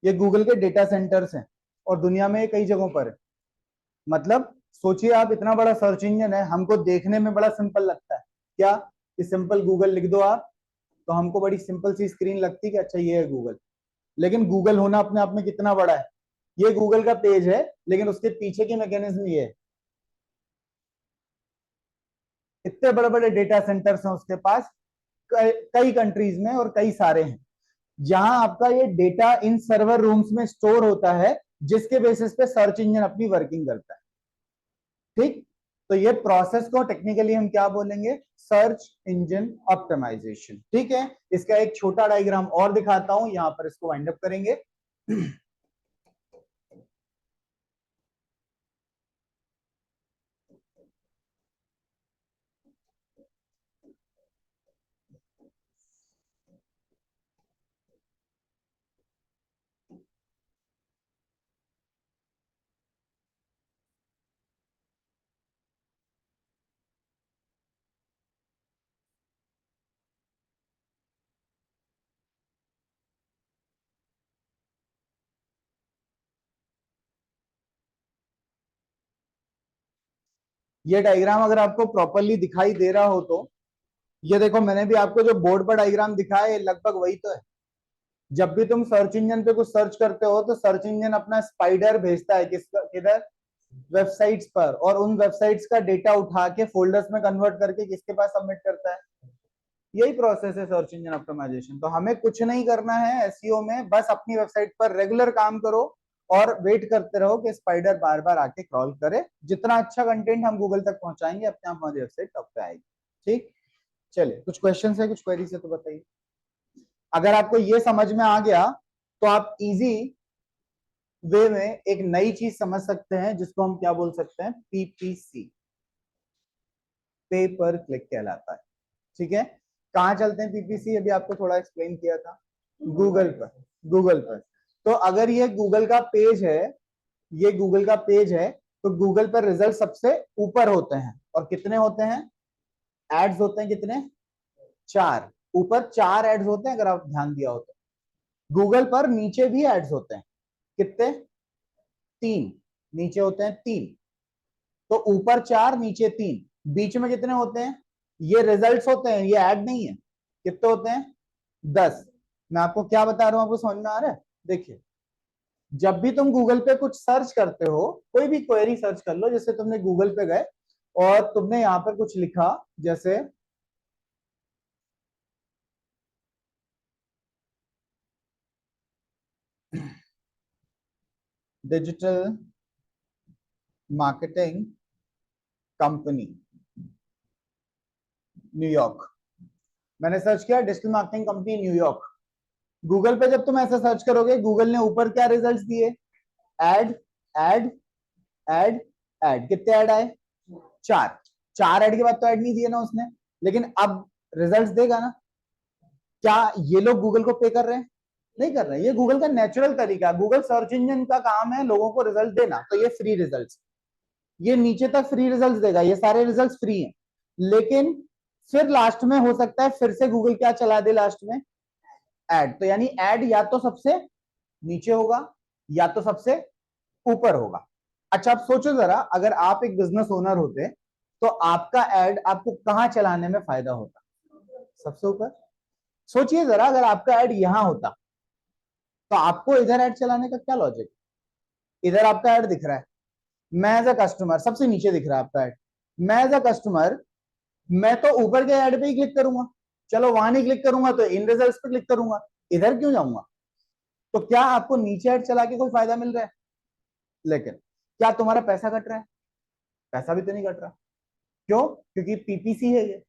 ये गूगल के डेटा सेंटर्स हैं और दुनिया में कई जगहों पर है। मतलब सोचिए आप, इतना बड़ा सर्च इंजन है, हमको देखने में बड़ा सिंपल लगता है क्या, कि सिंपल गूगल लिख दो आप, तो हमको बड़ी सिंपल सी स्क्रीन लगती है कि अच्छा ये है गूगल। लेकिन गूगल होना अपने आप में कितना बड़ा है। ये गूगल का पेज है, लेकिन उसके पीछे की मैकेनिज्म ये है। इतने बड़े बड़े डेटा सेंटर्स हैं उसके पास, कई कंट्रीज में, और कई सारे हैं जहां आपका ये डेटा इन सर्वर रूम्स में स्टोर होता है, जिसके बेसिस पे सर्च इंजन अपनी वर्किंग करता है। ठीक, तो ये प्रोसेस को टेक्निकली हम क्या बोलेंगे? Search engine optimisation. ठीक है, इसका एक छोटा डायग्राम और दिखाता हूं, यहां पर इसको वाइंड अप करेंगे। ये डायग्राम अगर आपको प्रॉपरली दिखाई दे रहा हो तो ये देखो, मैंने भी आपको जो बोर्ड पर डायग्राम दिखाया है लगभग वही तो है। जब भी तुम सर्च इंजन पे कुछ सर्च करते हो तो सर्च इंजन अपना स्पाइडर भेजता है किधर, वेबसाइट्स पर, और उन वेबसाइट्स का डेटा उठा के फोल्डर्स में कन्वर्ट करके किसके पास सबमिट करता है। यही प्रोसेस है सर्च इंजन ऑप्टिमाइजेशन। तो हमें कुछ नहीं करना है एसईओ में, बस अपनी वेबसाइट पर रेगुलर काम करो और वेट करते रहो कि स्पाइडर बार बार आके क्रॉल करे। जितना अच्छा कंटेंट हम गूगल तक पहुंचाएंगे अपने आप हमारी वेबसाइट टॉप पे आएगी। ठीक, चलिए कुछ क्वेश्चन है, कुछ क्वेरीज है तो बताइए। अगर आपको ये समझ में आ गया तो आप इजी वे में एक नई चीज समझ सकते हैं जिसको हम क्या बोल सकते हैं, पीपीसी, पे पर क्लिक कहलाता है। ठीक है, कहाँ चलते हैं पीपीसी, अभी आपको थोड़ा एक्सप्लेन किया था, गूगल पर। गूगल पर, तो अगर ये गूगल का पेज है, ये गूगल का पेज है, तो गूगल पर रिजल्ट सबसे ऊपर होते हैं। और कितने होते हैं, एड्स होते हैं कितने, 4, ऊपर 4 एड्स होते हैं अगर आप ध्यान दिया हो तो। गूगल पर नीचे भी एड्स होते हैं, कितने, 3, नीचे होते हैं 3। तो ऊपर 4 नीचे 3, बीच में कितने होते हैं, ये रिजल्ट्स होते हैं, ये ऐड नहीं है। कितने होते हैं, 10। मैं आपको क्या बता रहा हूं, आपको समझ में आ रहा है। देखिए, जब भी तुम गूगल पे कुछ सर्च करते हो, कोई भी क्वेरी सर्च कर लो, जैसे तुमने गूगल पे गए और तुमने यहां पर कुछ लिखा, जैसे डिजिटल मार्केटिंग कंपनी न्यूयॉर्क, मैंने सर्च किया digital marketing company New York. Google पे जब तुम ऐसा सर्च करोगे, गूगल ने ऊपर क्या रिजल्ट्स दिए, एड, एड, एड, एड। कितने ऐड आए, 4। 4 ऐड के बाद तो ऐड नहीं दिए ना उसने, लेकिन अब रिजल्ट्स देगा ना। क्या ये लोग गूगल को पे कर रहे हैं, नहीं कर रहे हैं। ये गूगल का नेचुरल तरीका है, गूगल सर्च इंजन का काम है लोगों को रिजल्ट देना, तो ये फ्री रिजल्ट्स, ये नीचे तक फ्री रिजल्ट्स देगा, ये सारे रिजल्ट्स फ्री हैं। लेकिन फिर लास्ट में हो सकता है फिर से गूगल क्या चला दे लास्ट में, ऐड। तो यानी ऐड या तो सबसे नीचे होगा या तो सबसे ऊपर होगा। अच्छा, आप सोचो जरा, अगर आप एक बिजनेस ओनर होते तो आपका ऐड आपको कहां चलाने में फायदा होता, सबसे ऊपर। सोचिए जरा, अगर आपका ऐड यहां होता तो आपको इधर ऐड चलाने का क्या लॉजिक। इधर आपका ऐड दिख रहा है, मैं एज अ कस्टमर, सबसे नीचे दिख रहा है आपका ऐड, मैं एज अ कस्टमर, मैं तो ऊपर के ऐड पे ही क्लिक करूंगा। चलो वहां नहीं क्लिक करूंगा तो इन रिजल्ट्स पे क्लिक करूंगा, इधर क्यों जाऊंगा। तो क्या आपको नीचे ऐड चला के कोई फायदा मिल रहा है, लेकिन क्या तुम्हारा पैसा कट रहा है, पैसा भी तो नहीं कट रहा। क्यों, क्योंकि पीपीसी है ये।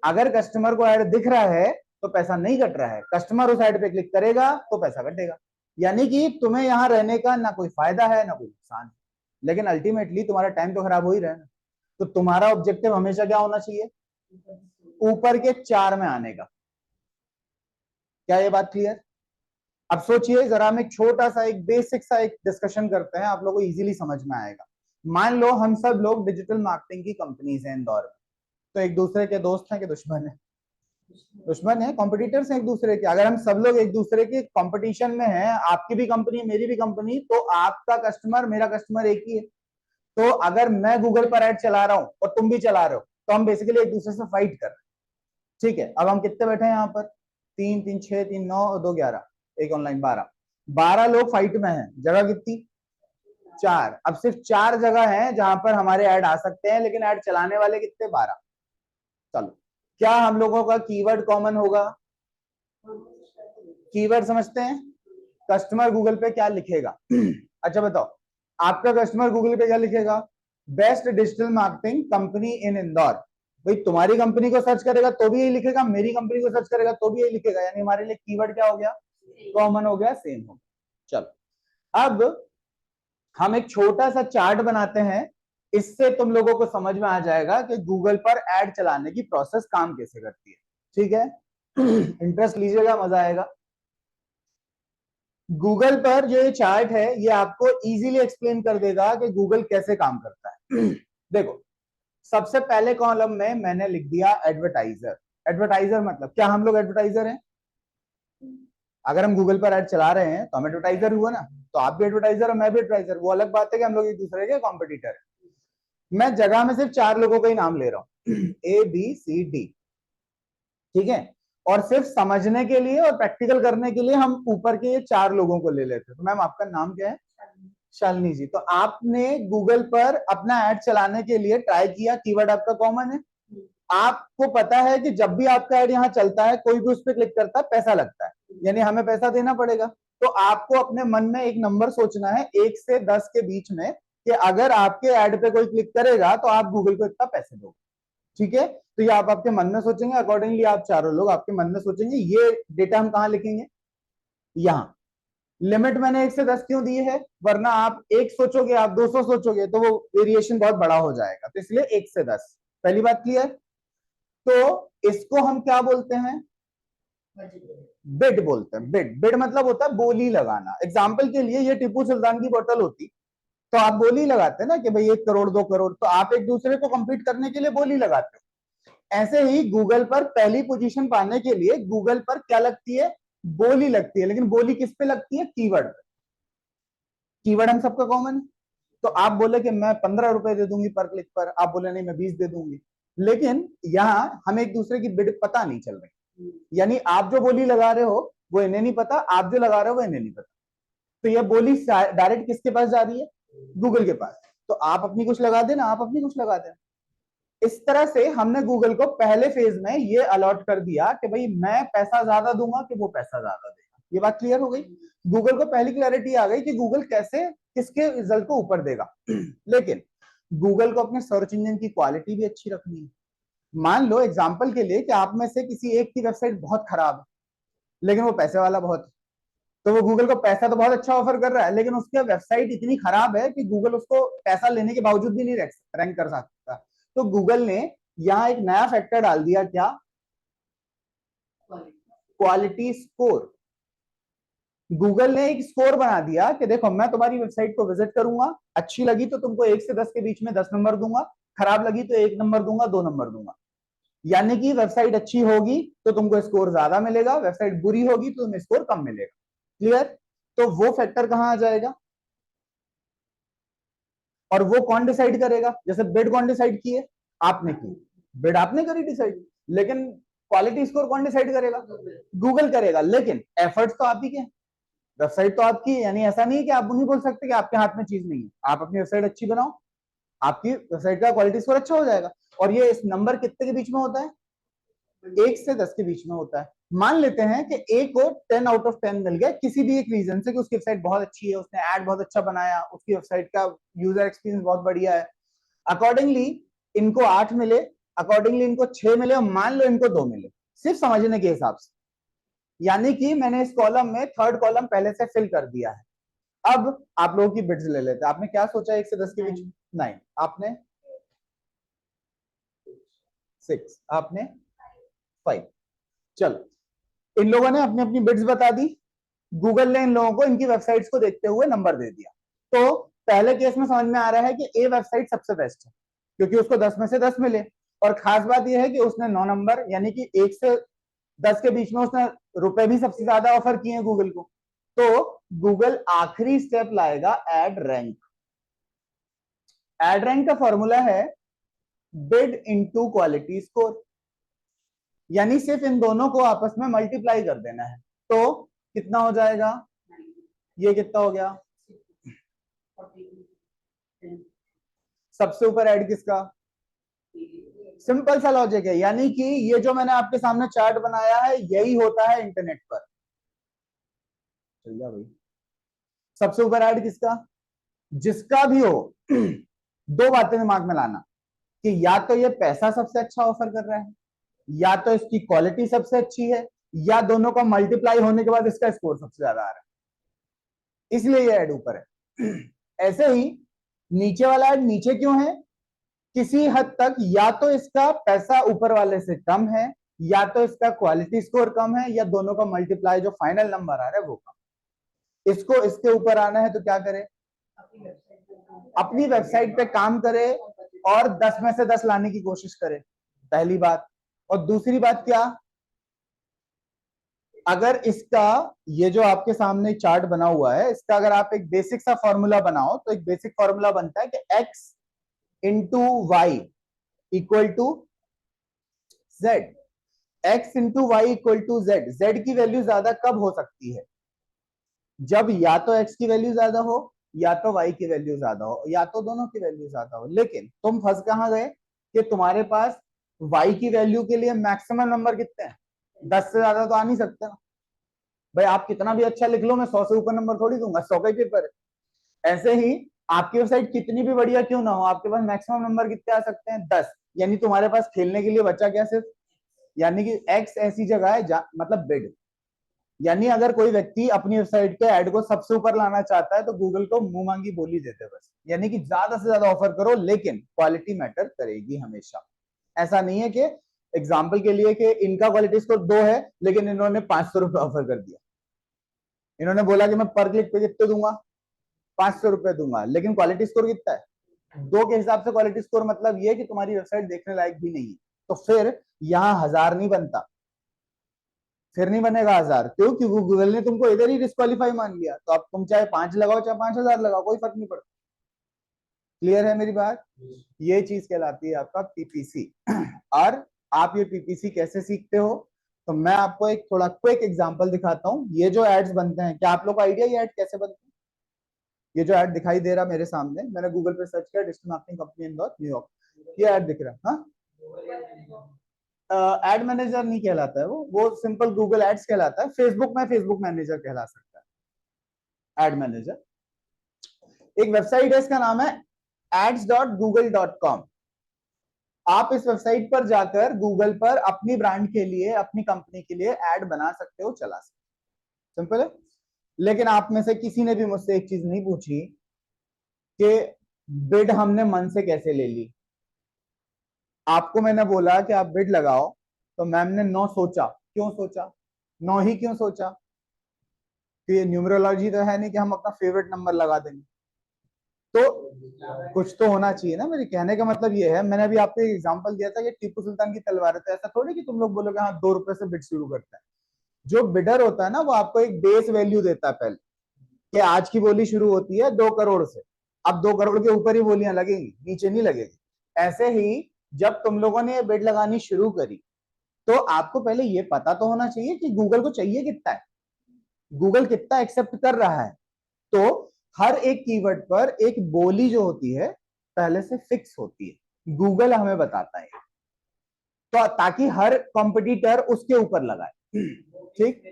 अगर कस्टमर को ऐड दिख रहा है तो पैसा नहीं कट रहा है, कस्टमर उस ऐड पे क्लिक करेगा तो पैसा कटेगा। यानी कि तुम्हें यहां रहने का ना कोई फायदा है ना कोई नुकसान है, लेकिन अल्टीमेटली तुम्हारा टाइम तो खराब हो ही रहा है ना। तो तुम्हारा ऑब्जेक्टिव हमेशा क्या होना चाहिए, ऊपर के 4 में आने का। क्या ये बात क्लियर। अब सोचिए जरा, हम एक छोटा सा एक बेसिक सा एक डिस्कशन करते हैं, आप लोगों को इजीली समझ में आएगा। मान लो हम सब लोग डिजिटल मार्केटिंग की कंपनीज हैं इंदौर में, तो एक दूसरे के दोस्त हैं कि दुश्मन है, दुश्मन है, कॉम्पिटिटर्स हैं एक दूसरे के। अगर हम सब लोग एक दूसरे के कंपटीशन में हैं, आपकी भी कंपनी मेरी भी कंपनी, तो आपका कस्टमर मेरा कस्टमर एक ही है। तो अगर मैं गूगल पर ऐड चला रहा हूं और तुम भी चला रहे हो, तो हम बेसिकली एक दूसरे से फाइट कर रहे हैं। ठीक है, अब हम कितने बैठे हैं यहाँ पर, 3 3 6 3 9 और 2 11, एक ऑनलाइन 12, 12 लोग फाइट में हैं। जगह कितनी, 4। अब सिर्फ 4 जगह है जहां पर हमारे ऐड आ सकते हैं, लेकिन ऐड चलाने वाले कितने, 12। चलो, क्या हम लोगों का कीवर्ड कॉमन होगा, कीवर्ड समझते हैं, कस्टमर गूगल पे क्या लिखेगा। अच्छा बताओ, आपका कस्टमर गूगल पे क्या लिखेगा, बेस्ट डिजिटल मार्केटिंग कंपनी इन इंदौर। भाई तुम्हारी कंपनी को सर्च करेगा तो भी यही लिखेगा, मेरी कंपनी को सर्च करेगा तो भी यही लिखेगा, यानी हमारे लिए कीवर्ड क्या हो गया, कॉमन हो गया, सेम हो गया। चलो, अब हम एक छोटा सा चार्ट बनाते हैं, इससे तुम लोगों को समझ में आ जाएगा कि गूगल पर एड चलाने की प्रोसेस काम कैसे करती है। ठीक है, इंटरेस्ट लीजिएगा, मजा आएगा। गूगल पर जो ये चार्ट है ये आपको इजीली एक्सप्लेन कर देगा कि गूगल कैसे काम करता है। देखो, सबसे पहले कॉलम में मैंने लिख दिया एडवर्टाइजर। एडवर्टाइजर मतलब क्या, हम लोग एडवर्टाइजर हैं। अगर हम गूगल पर ऐड चला रहे हैं तो हम एडवर्टाइजर हुआ ना, तो आप भी एडवर्टाइजर और मैं भी एडवर्टाइजर। वो अलग बात है कि हम लोग एक दूसरे के कॉम्पिटिटर हैं। मैं जगह में सिर्फ 4 लोगों का ही नाम ले रहा हूं, ABCD, ठीक है। और सिर्फ समझने के लिए और प्रैक्टिकल करने के लिए हम ऊपर के ये 4 लोगों को ले लेते हैं। तो मैम आपका नाम क्या है? शालिनी जी। तो आपने गूगल पर अपना ऐड चलाने के लिए ट्राई किया, कीवर्ड आपका कॉमन है, आपको पता है कि जब भी आपका ऐड यहाँ चलता है, कोई भी उस पर क्लिक करता है पैसा लगता है, यानी हमें पैसा देना पड़ेगा। तो आपको अपने मन में एक नंबर सोचना है 1 से 10 के बीच में, कि अगर आपके ऐड पे कोई क्लिक करेगा तो आप गूगल को इतना पैसे दोगे, ठीक है। तो ये आप आपके मन में सोचेंगे, अकॉर्डिंगली आप चारों लोग आपके मन में सोचेंगे। ये डेटा हम कहां लिखेंगे? यहाँ। लिमिट मैंने 1 से 10 क्यों दी है? वरना आप 1 सोचोगे, आप 200 सोचोगे तो वो वेरिएशन बहुत बड़ा हो जाएगा, तो इसलिए 1 से 10। पहली बात क्लियर? तो इसको हम क्या बोलते हैं? बिड बोलते हैं। बिड, बिड मतलब होता है बोली लगाना। एग्जाम्पल के लिए ये टीपू सुल्तान की बोतल होती तो आप बोली लगाते हैं ना कि भाई 1 करोड़ 2 करोड़, तो आप एक दूसरे को कंपीट करने के लिए बोली लगाते हो। ऐसे ही गूगल पर पहली पोजीशन पाने के लिए गूगल पर क्या लगती है? बोली लगती है। लेकिन बोली किस पे लगती है? कीवर्ड पे। कीवर्ड हम सबका कॉमन है। तो आप बोले कि मैं 15 रुपए दे दूंगी पर क्लिक पर, आप बोले नहीं मैं 20 दे दूंगी, लेकिन यहां हमें एक दूसरे की बिड पता नहीं चल रही। यानी आप जो बोली लगा रहे हो वो इन्हें नहीं पता, आप जो लगा रहे हो वो इन्हें नहीं पता। तो यह बोली डायरेक्ट किसके पास जा रही है? गूगल के पास। तो आप अपनी कुछ लगा देना, आप अपनी कुछ लगा देना। इस तरह से हमने गूगल को पहले फेज में ये अलॉट कर दिया कि भाई मैं पैसा ज्यादा दूंगा कि वो पैसा ज्यादा देगा। ये बात क्लियर हो गई? गूगल को पहली क्लैरिटी आ गई कि गूगल कैसे किसके रिजल्ट को ऊपर देगा। लेकिन गूगल को अपने सर्च इंजन की क्वालिटी भी अच्छी रखनी है। मान लो एग्जांपल के लिए कि आप में से किसी एक की वेबसाइट बहुत खराब है, लेकिन वो पैसे वाला बहुत है, तो वो गूगल को पैसा तो बहुत अच्छा ऑफर कर रहा है, लेकिन उसकी वेबसाइट इतनी खराब है कि गूगल उसको पैसा लेने के बावजूद भी नहीं रैंक कर सकता। तो गूगल ने यहाँ एक नया फैक्टर डाल दिया, क्या? Quality score. गूगल ने एक स्कोर बना दिया कि देखो मैं तुम्हारी वेबसाइट को विजिट करूंगा, अच्छी लगी तो तुमको 1 से 10 के बीच में 10 नंबर दूंगा, खराब लगी तो 1 नंबर दूंगा, 2 नंबर दूंगा। यानी कि वेबसाइट अच्छी होगी तो तुमको स्कोर ज्यादा मिलेगा, वेबसाइट बुरी होगी तो तुम्हें स्कोर कम मिलेगा। क्लियर? तो वो फैक्टर कहां आ जाएगा? और वो कौन डिसाइड करेगा? जैसे बिड कौन डिसाइड की है? आपने की, बिड आपने करी डिसाइड, लेकिन क्वालिटी स्कोर कौन डिसाइड करेगा? गूगल करेगा। लेकिन एफर्ट्स तो आप ही के, वेबसाइट तो आपकी है, यानी ऐसा नहीं कि आप नहीं बोल सकते कि आपके हाथ में चीज नहीं है। आप अपनी वेबसाइट अच्छी बनाओ, आपकी वेबसाइट का क्वालिटी स्कोर अच्छा हो जाएगा। और ये इस नंबर कितने के बीच में होता है? 1 से 10 के बीच में होता है। मान लेते हैं कि ए को 10 आउट ऑफ 10 मिल गया किसी भी एक रीजन से, कि उसकी वेबसाइट बहुत अच्छी है, उसने ऐड बहुत अच्छा बनाया, उसकी वेबसाइट का यूजर एक्सपीरियंस बहुत बढ़िया है। अकॉर्डिंगली इनको 8 मिले, अकॉर्डिंगली इनको 6 मिले, और मान लो इनको 2 मिले, सिर्फ समझने के हिसाब से। यानी कि मैंने इस कॉलम में थर्ड कॉलम पहले से फिल कर दिया है। अब आप लोगों की बिड्स ले लेते हैं। आपने क्या सोचा 1 से 10 के बीच? 9। आपने 6, आपने 5। चलो, इन लोगों ने अपनी अपनी बिड्स बता दी, गूगल ने इन लोगों को इनकी वेबसाइट्स को देखते हुए नंबर दे दिया। तो पहले केस में समझ में आ रहा है कि ए वेबसाइट सबसे बेस्ट है, क्योंकि उसको 10 में से 10 मिले। और खास बात यह है कि उसने 9 नंबर, यानी कि 1 से 10 के बीच में उसने रुपए भी सबसे ज्यादा ऑफर किए हैं गूगल को। तो गूगल आखिरी स्टेप लाएगा, एड रैंक। एड रैंक का फॉर्मूला है बिड इनटू क्वालिटी स्कोर, यानी सिर्फ इन दोनों को आपस में मल्टीप्लाई कर देना है। तो कितना हो जाएगा? ये कितना हो गया? सबसे ऊपर ऐड किसका? सिंपल सा लॉजिक है, यानी कि ये जो मैंने आपके सामने चार्ट बनाया है यही होता है इंटरनेट पर। चल जा भाई। सबसे ऊपर ऐड किसका? जिसका भी हो। दो बातें दिमाग में लाना, कि या तो ये पैसा सबसे अच्छा ऑफर कर रहा है, या तो इसकी क्वालिटी सबसे अच्छी है, या दोनों का मल्टीप्लाई होने के बाद इसका स्कोर सबसे ज्यादा आ रहा है, इसलिए ये ऐड ऊपर है। ऐसे ही नीचे वाला ऐड नीचे क्यों है? किसी हद तक या तो इसका पैसा ऊपर वाले से कम है, या तो इसका क्वालिटी स्कोर कम है, या दोनों का मल्टीप्लाई जो फाइनल नंबर आ रहा है वो कम। इसको इसके ऊपर आना है तो क्या करे? अपनी वेबसाइट पे काम करे और 10 में से 10 लाने की कोशिश करे, पहली बात। और दूसरी बात क्या? अगर इसका ये जो आपके सामने चार्ट बना हुआ है, इसका अगर आप एक बेसिक सा फॉर्मूला बनाओ, तो एक बेसिक फॉर्मूला बनता है कि x into y equal to z, x into y equal to z. Z की वैल्यू ज्यादा कब हो सकती है? जब या तो एक्स की वैल्यू ज्यादा हो या तो वाई की वैल्यू ज्यादा हो या तो दोनों की वैल्यू ज्यादा हो। लेकिन तुम फंस कहां गए कि तुम्हारे पास वाई की वैल्यू के लिए मैक्सिमम नंबर कितने हैं? 10 से ज्यादा तो आ नहीं सकते ना भाई। आप कितना भी अच्छा लिख लो, मैं 100 से ऊपर नंबर थोड़ी दूंगा, 100 का ही पेपर है। ऐसे ही आपकी वेबसाइट कितनी भी बढ़िया क्यों ना हो, आपके पास मैक्सिमम नंबर कितने आ सकते हैं? 10। यानी तुम्हारे पास खेलने के लिए बचा क्या? सिर्फ, यानी कि एक्स ऐसी जगह है मतलब बिड। यानी अगर कोई व्यक्ति अपनी वेबसाइट के ऐड को सबसे ऊपर लाना चाहता है तो गूगल को मुंह मांगी बोली देते बस। यानी कि ज्यादा से ज्यादा ऑफर करो, लेकिन क्वालिटी मैटर करेगी हमेशा। ऐसा नहीं है कि एग्जाम्पल के लिए कि इनका क्वालिटी स्कोर 2 है लेकिन इन्होंने 500 रुपए ऑफर कर दिया। इन्होंने बोला कि मैं पर क्लिक पे कितने दूंगा? 500 रुपए दूंगा, लेकिन क्वालिटी स्कोर कितना है? 2 के हिसाब से क्वालिटी स्कोर मतलब ये कि तुम्हारी वेबसाइट देखने लायक भी नहीं है। तो फिर यहाँ 1000 नहीं बनता, फिर नहीं बनेगा 1000। क्यों? क्योंकि गूगल ने तुमको इधर ही डिस्क्वालीफाई मान लिया। तो अब तुम चाहे 5 लगाओ चाहे 5000 लगाओ, कोई फर्क नहीं पड़ता। क्लियर है मेरी बात? ये चीज कहलाती है आपका पीपीसी। और आप ये पीपीसी कैसे सीखते हो? तो मैं आपको एक थोड़ा क्विक एग्जांपल दिखाता हूँ। ये जो एड्स बनते हैं, क्या आप लोग को आइडिया ये एड कैसे बनते हैं? ये जो एड दिखाई दे रहा मेरे सामने, मैंने गूगल पे सर्च किया digital marketing company Indore New York, ये एड दिख रहा है। हाँ, एड मैनेजर नहीं कहलाता है वो सिंपल गूगल एड्स कहलाता है। फेसबुक में फेसबुक मैनेजर कहला सकता है, एड मैनेजर। एक वेबसाइट है, इसका नाम है ads.google.com। आप इस वेबसाइट पर जाकर गूगल पर अपनी ब्रांड के लिए, अपनी कंपनी के लिए एड बना सकते हो, चला सकते हो। सिंपल है। लेकिन आप में से किसी ने भी मुझसे एक चीज नहीं पूछी कि बिड हमने मन से कैसे ले ली। आपको मैंने बोला कि आप बिड लगाओ, तो मैम ने 9 सोचा। क्यों सोचा? 9 ही क्यों सोचा? कि ये न्यूमरोलॉजी तो है नहीं कि हम अपना फेवरेट नंबर लगा देंगे। तो कुछ तो होना चाहिए ना। मेरे कहने का मतलब ये है, मैंने अभी आपको एक एग्जांपल दिया था कि टीपू सुल्तान की तलवार है, तो ऐसा थोड़ी कि तुम लोग बोलोगे हाँ 2 रुपए से बिड शुरू करता है। जो बिडर होता है ना, वो आपको एक बेस वैल्यू देता है पहले, कि आज की बोली शुरू होती है 2 करोड़ से। अब 2 करोड़ के ऊपर ही बोलियां लगेंगी, नीचे नहीं लगेगी। ऐसे ही जब तुम लोगों ने ये बिड लगानी शुरू करी, तो आपको पहले ये पता तो होना चाहिए कि गूगल को चाहिए कितना है, गूगल कितना एक्सेप्ट कर रहा है। तो हर एक कीवर्ड पर एक बोली जो होती है पहले से फिक्स होती है, गूगल हमें बताता है, तो ताकि हर कॉम्पिटिटर उसके ऊपर लगाए। ठीक,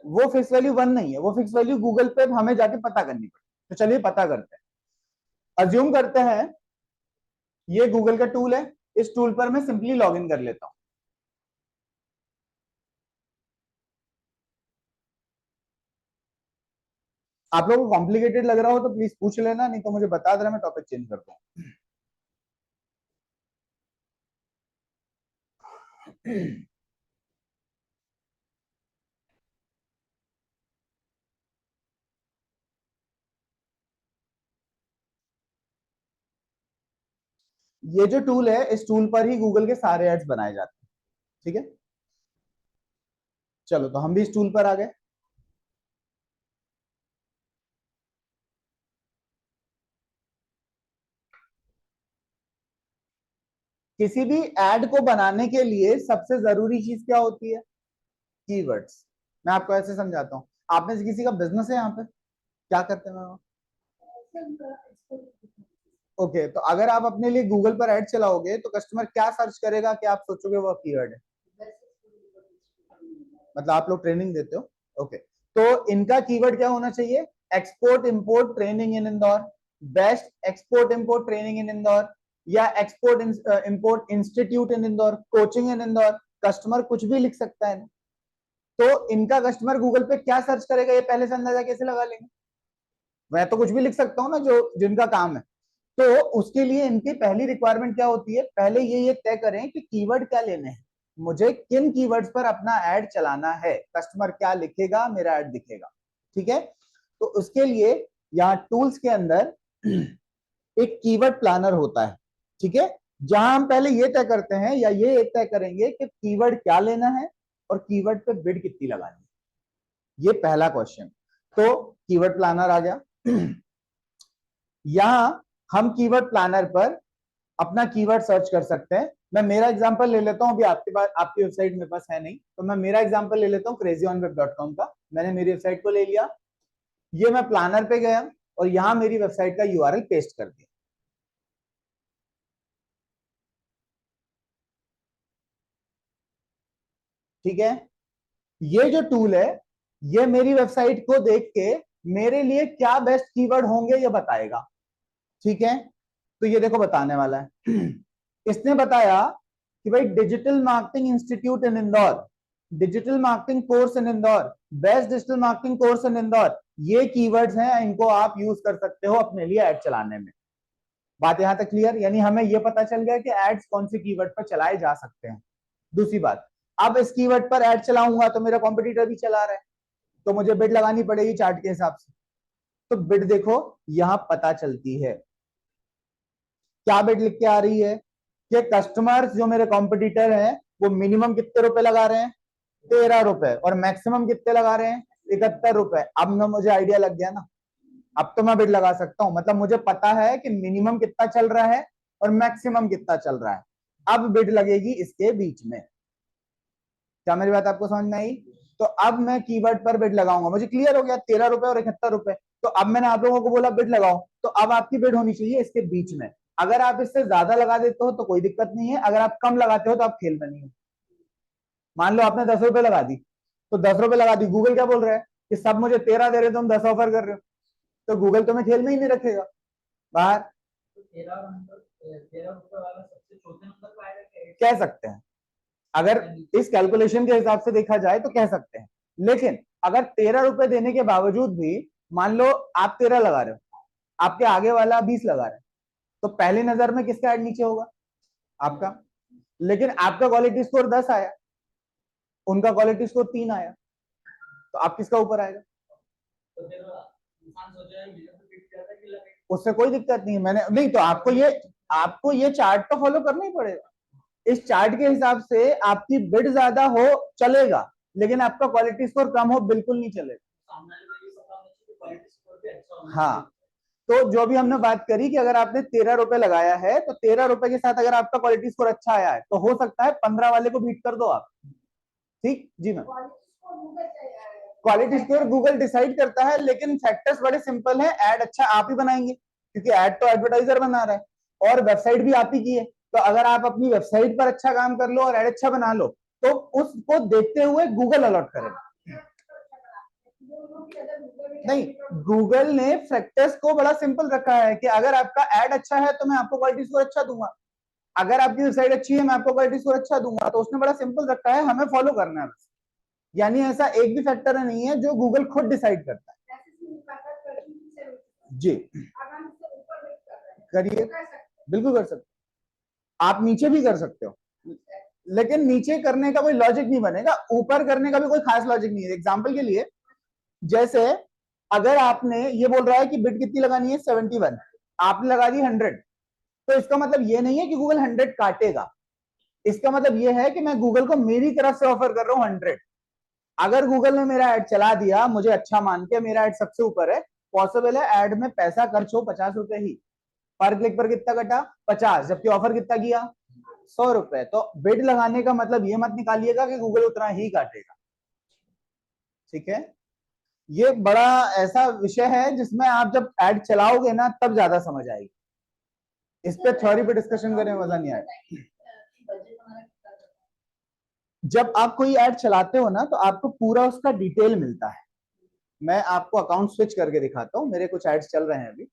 वो फिक्स वैल्यू 1 नहीं है, वो फिक्स वैल्यू गूगल पे हमें जाके पता करनी पड़ती। तो चलिए पता करते हैं। अज्यूम करते हैं ये गूगल का टूल है, इस टूल पर मैं सिंपली लॉग इन कर लेता हूं। आप लोगों को कॉम्प्लिकेटेड लग रहा हो तो प्लीज पूछ लेना, नहीं तो मुझे बता देना, मैं टॉपिक चेंज कर दूं। ये जो टूल है, इस टूल पर ही गूगल के सारे एड्स बनाए जाते हैं। ठीक है, चलो तो हम भी इस टूल पर आ गए। किसी भी एड को बनाने के लिए सबसे जरूरी चीज क्या होती है? कीवर्ड्स। मैं आपको ऐसे समझाता हूँ। आप में से किसी का बिजनेस है यहाँ पे? क्या करते हैं मैम? ओके, तो अगर आप अपने लिए गूगल पर ऐड चलाओगे तो कस्टमर क्या सर्च करेगा कि आप सोचोगे वो कीवर्ड है? मतलब आप लोग ट्रेनिंग देते हो? ओके, तो इनका कीवर्ड क्या होना चाहिए? Export import training in Indore, best export import training in Indore, या export import institute in Indore, coaching in Indore. Customer कुछ भी लिख सकता है ना। तो इनका कस्टमर गूगल पे क्या सर्च करेगा, ये पहले से अंदाजा कैसे लगा लेंगे? मैं तो कुछ भी लिख सकता हूँ ना, जो जिनका काम है। तो उसके लिए इनकी पहली रिक्वायरमेंट क्या होती है? पहले ये तय करें कि कीवर्ड क्या लेने हैं, मुझे किन कीवर्ड्स पर अपना ऐड चलाना है, कस्टमर क्या लिखेगा मेरा ऐड दिखेगा। ठीक है, तो उसके लिए यहाँ टूल्स के अंदर एक कीवर्ड प्लानर होता है। ठीक है, जहां हम पहले ये तय करते हैं या ये तय करेंगे कि कीवर्ड क्या लेना है और कीवर्ड पे बिड कितनी लगानी है। ये पहला क्वेश्चन। तो कीवर्ड प्लानर आ गया। यहां हम कीवर्ड प्लानर पर अपना कीवर्ड सर्च कर सकते हैं। मैं मेरा एग्जांपल ले लेता हूं, अभी आपके पास आपकी वेबसाइट मेरे पास है नहीं, तो मैं मेरा एग्जांपल ले लेता हूं crazyonweb.com का। मैंने मेरी वेबसाइट को ले लिया, ये मैं प्लानर पे गया और यहां मेरी वेबसाइट का यूआरएल पेस्ट कर दिया। ठीक है, ये जो टूल है ये मेरी वेबसाइट को देख के मेरे लिए क्या बेस्ट कीवर्ड होंगे ये बताएगा। ठीक है, तो ये देखो बताने वाला है। इसने बताया कि भाई digital marketing institute in Indore, digital marketing course in Indore, best digital marketing course in Indore, ये कीवर्ड्स हैं, इनको आप यूज कर सकते हो अपने लिए ऐड चलाने में। बात यहां तक क्लियर? यानी हमें यह पता चल गया कि एड्स कौन से कीवर्ड पर चलाए जा सकते हैं। दूसरी बात, अब इस कीवर्ड पर ऐड चलाऊंगा तो मेरा कॉम्पिटिटर भी चला रहा है, तो मुझे बिड लगानी पड़ेगी चार्ट के हिसाब से। तो बिड देखो यहां पता चलती है, क्या बिड लिख के आ रही है कि कस्टमर्स जो मेरे कॉम्पिटिटर हैं वो मिनिमम कितने रुपए लगा रहे हैं, 13 रुपए, और मैक्सिमम कितने लगा रहे हैं, 71 रुपए। अब ना मुझे आइडिया लग गया ना, अब तो मैं बिड लगा सकता हूं, मतलब मुझे पता है कि मिनिमम कितना चल रहा है और मैक्सिमम कितना चल रहा है। अब बिड लगेगी इसके बीच में। क्या मेरी बात आपको समझ में आई? तो अब मैं कीवर्ड पर बिड लगाऊंगा, मुझे क्लियर हो गया 13 रुपए और 71 रुपए, तो अब मैंने आप लोगों को बोला बिड लगाओ, तो अब आपकी बिड होनी चाहिए इसके बीच में। अगर आप इससे ज्यादा लगा देते हो तो कोई दिक्कत नहीं है, अगर आप कम लगाते हो तो आप खेल में नहीं हो। मान लो आपने 10 रुपए लगा दी, तो 10 रुपए लगा दी, गूगल क्या बोल रहा है कि सब मुझे 13 दे रहे, तुम 10 ऑफर कर रहे हो, तो गूगल तुम्हें खेल में ही नहीं रखेगा बाहर। 13 रुपए वाला सबसे चौथे नंबर पर आएगा, कह सकते हैं, अगर इस कैलकुलेशन के हिसाब से देखा जाए तो कह सकते हैं। लेकिन अगर 13 रुपए देने के बावजूद भी मान लो आप 13 लगा रहे हो, आपके आगे वाला 20 लगा रहा है, तो पहली नजर में किसका ऐड नीचे होगा, आपका। लेकिन आपका क्वालिटी स्कोर 10 आया, उनका क्वालिटी स्कोर 3 आया, तो आप किसका ऊपर आएगा? उससे कोई दिक्कत नहीं है, मैंने नहीं तो आपको ये चार्ट तो फॉलो करना ही पड़ेगा। इस चार्ट के हिसाब से आपकी बिड ज्यादा हो चलेगा, लेकिन आपका क्वालिटी स्कोर कम हो बिल्कुल नहीं चलेगा। हाँ, तो जो भी हमने बात करी कि अगर आपने 13 रुपए लगाया है तो 13 रुपए के साथ अगर आपका क्वालिटी स्कोर अच्छा आया है तो हो सकता है 15 वाले को बीट कर दो आप। ठीक जी ma'am, quality score Google decide करता है, लेकिन फैक्टर्स बड़े सिंपल है। ऐड अच्छा आप ही बनाएंगे क्योंकि ऐड तो एडवर्टाइजर बना रहा है और वेबसाइट भी आप ही की है, तो अगर आप अपनी वेबसाइट पर अच्छा काम कर लो और ऐड अच्छा बना लो तो उसको देखते हुए गूगल अलॉट करेगा। नहीं, गूगल ने फैक्टर्स को बड़ा सिंपल रखा है कि अगर आपका ऐड अच्छा है तो मैं आपको क्वालिटी स्कोर अच्छा दूंगा, अगर आपकी वेबसाइट अच्छी है मैं आपको क्वालिटी स्कोर अच्छा दूंगा। तो उसने बड़ा सिंपल रखा है, हमें फॉलो करना है बस। यानी ऐसा एक भी फैक्टर नहीं है जो गूगल खुद डिसाइड करता है। जी करिए, बिल्कुल कर सकते, आप नीचे भी कर सकते हो, लेकिन नीचे करने का कोई लॉजिक नहीं बनेगा, ऊपर करने का भी कोई खास लॉजिक नहीं है। एग्जांपल के लिए, जैसे अगर आपने ये बोल रहा है कि बिड कितनी लगानी है 71, आपने लगा दी 100, तो इसका मतलब ये नहीं है कि गूगल 100 काटेगा, इसका मतलब ये है कि मैं गूगल को मेरी तरफ से ऑफर कर रहा हूं 100। अगर गूगल ने मेरा ऐड चला दिया, मुझे अच्छा मान के मेरा ऐड सबसे ऊपर है, पॉसिबल है ऐड में पैसा खर्च हो 50 रुपए ही, पर क्लिक पर कितना कटा 50, जबकि ऑफर कितना किया 100 रुपए। तो बिड लगाने का मतलब ये मत निकालिएगा कि गूगल उतना ही काटेगा। ठीक है, ये बड़ा ऐसा विषय है जिसमें आप जब ऐड चलाओगे ना तब ज्यादा समझ आएगी, इस पे थ्योरी पे डिस्कशन करने में मजा नहीं आएगा। जब आप कोई ऐड चलाते हो ना तो आपको पूरा उसका डिटेल मिलता है। मैं आपको अकाउंट स्विच करके दिखाता हूं, मेरे कुछ एड्स चल रहे हैं अभी।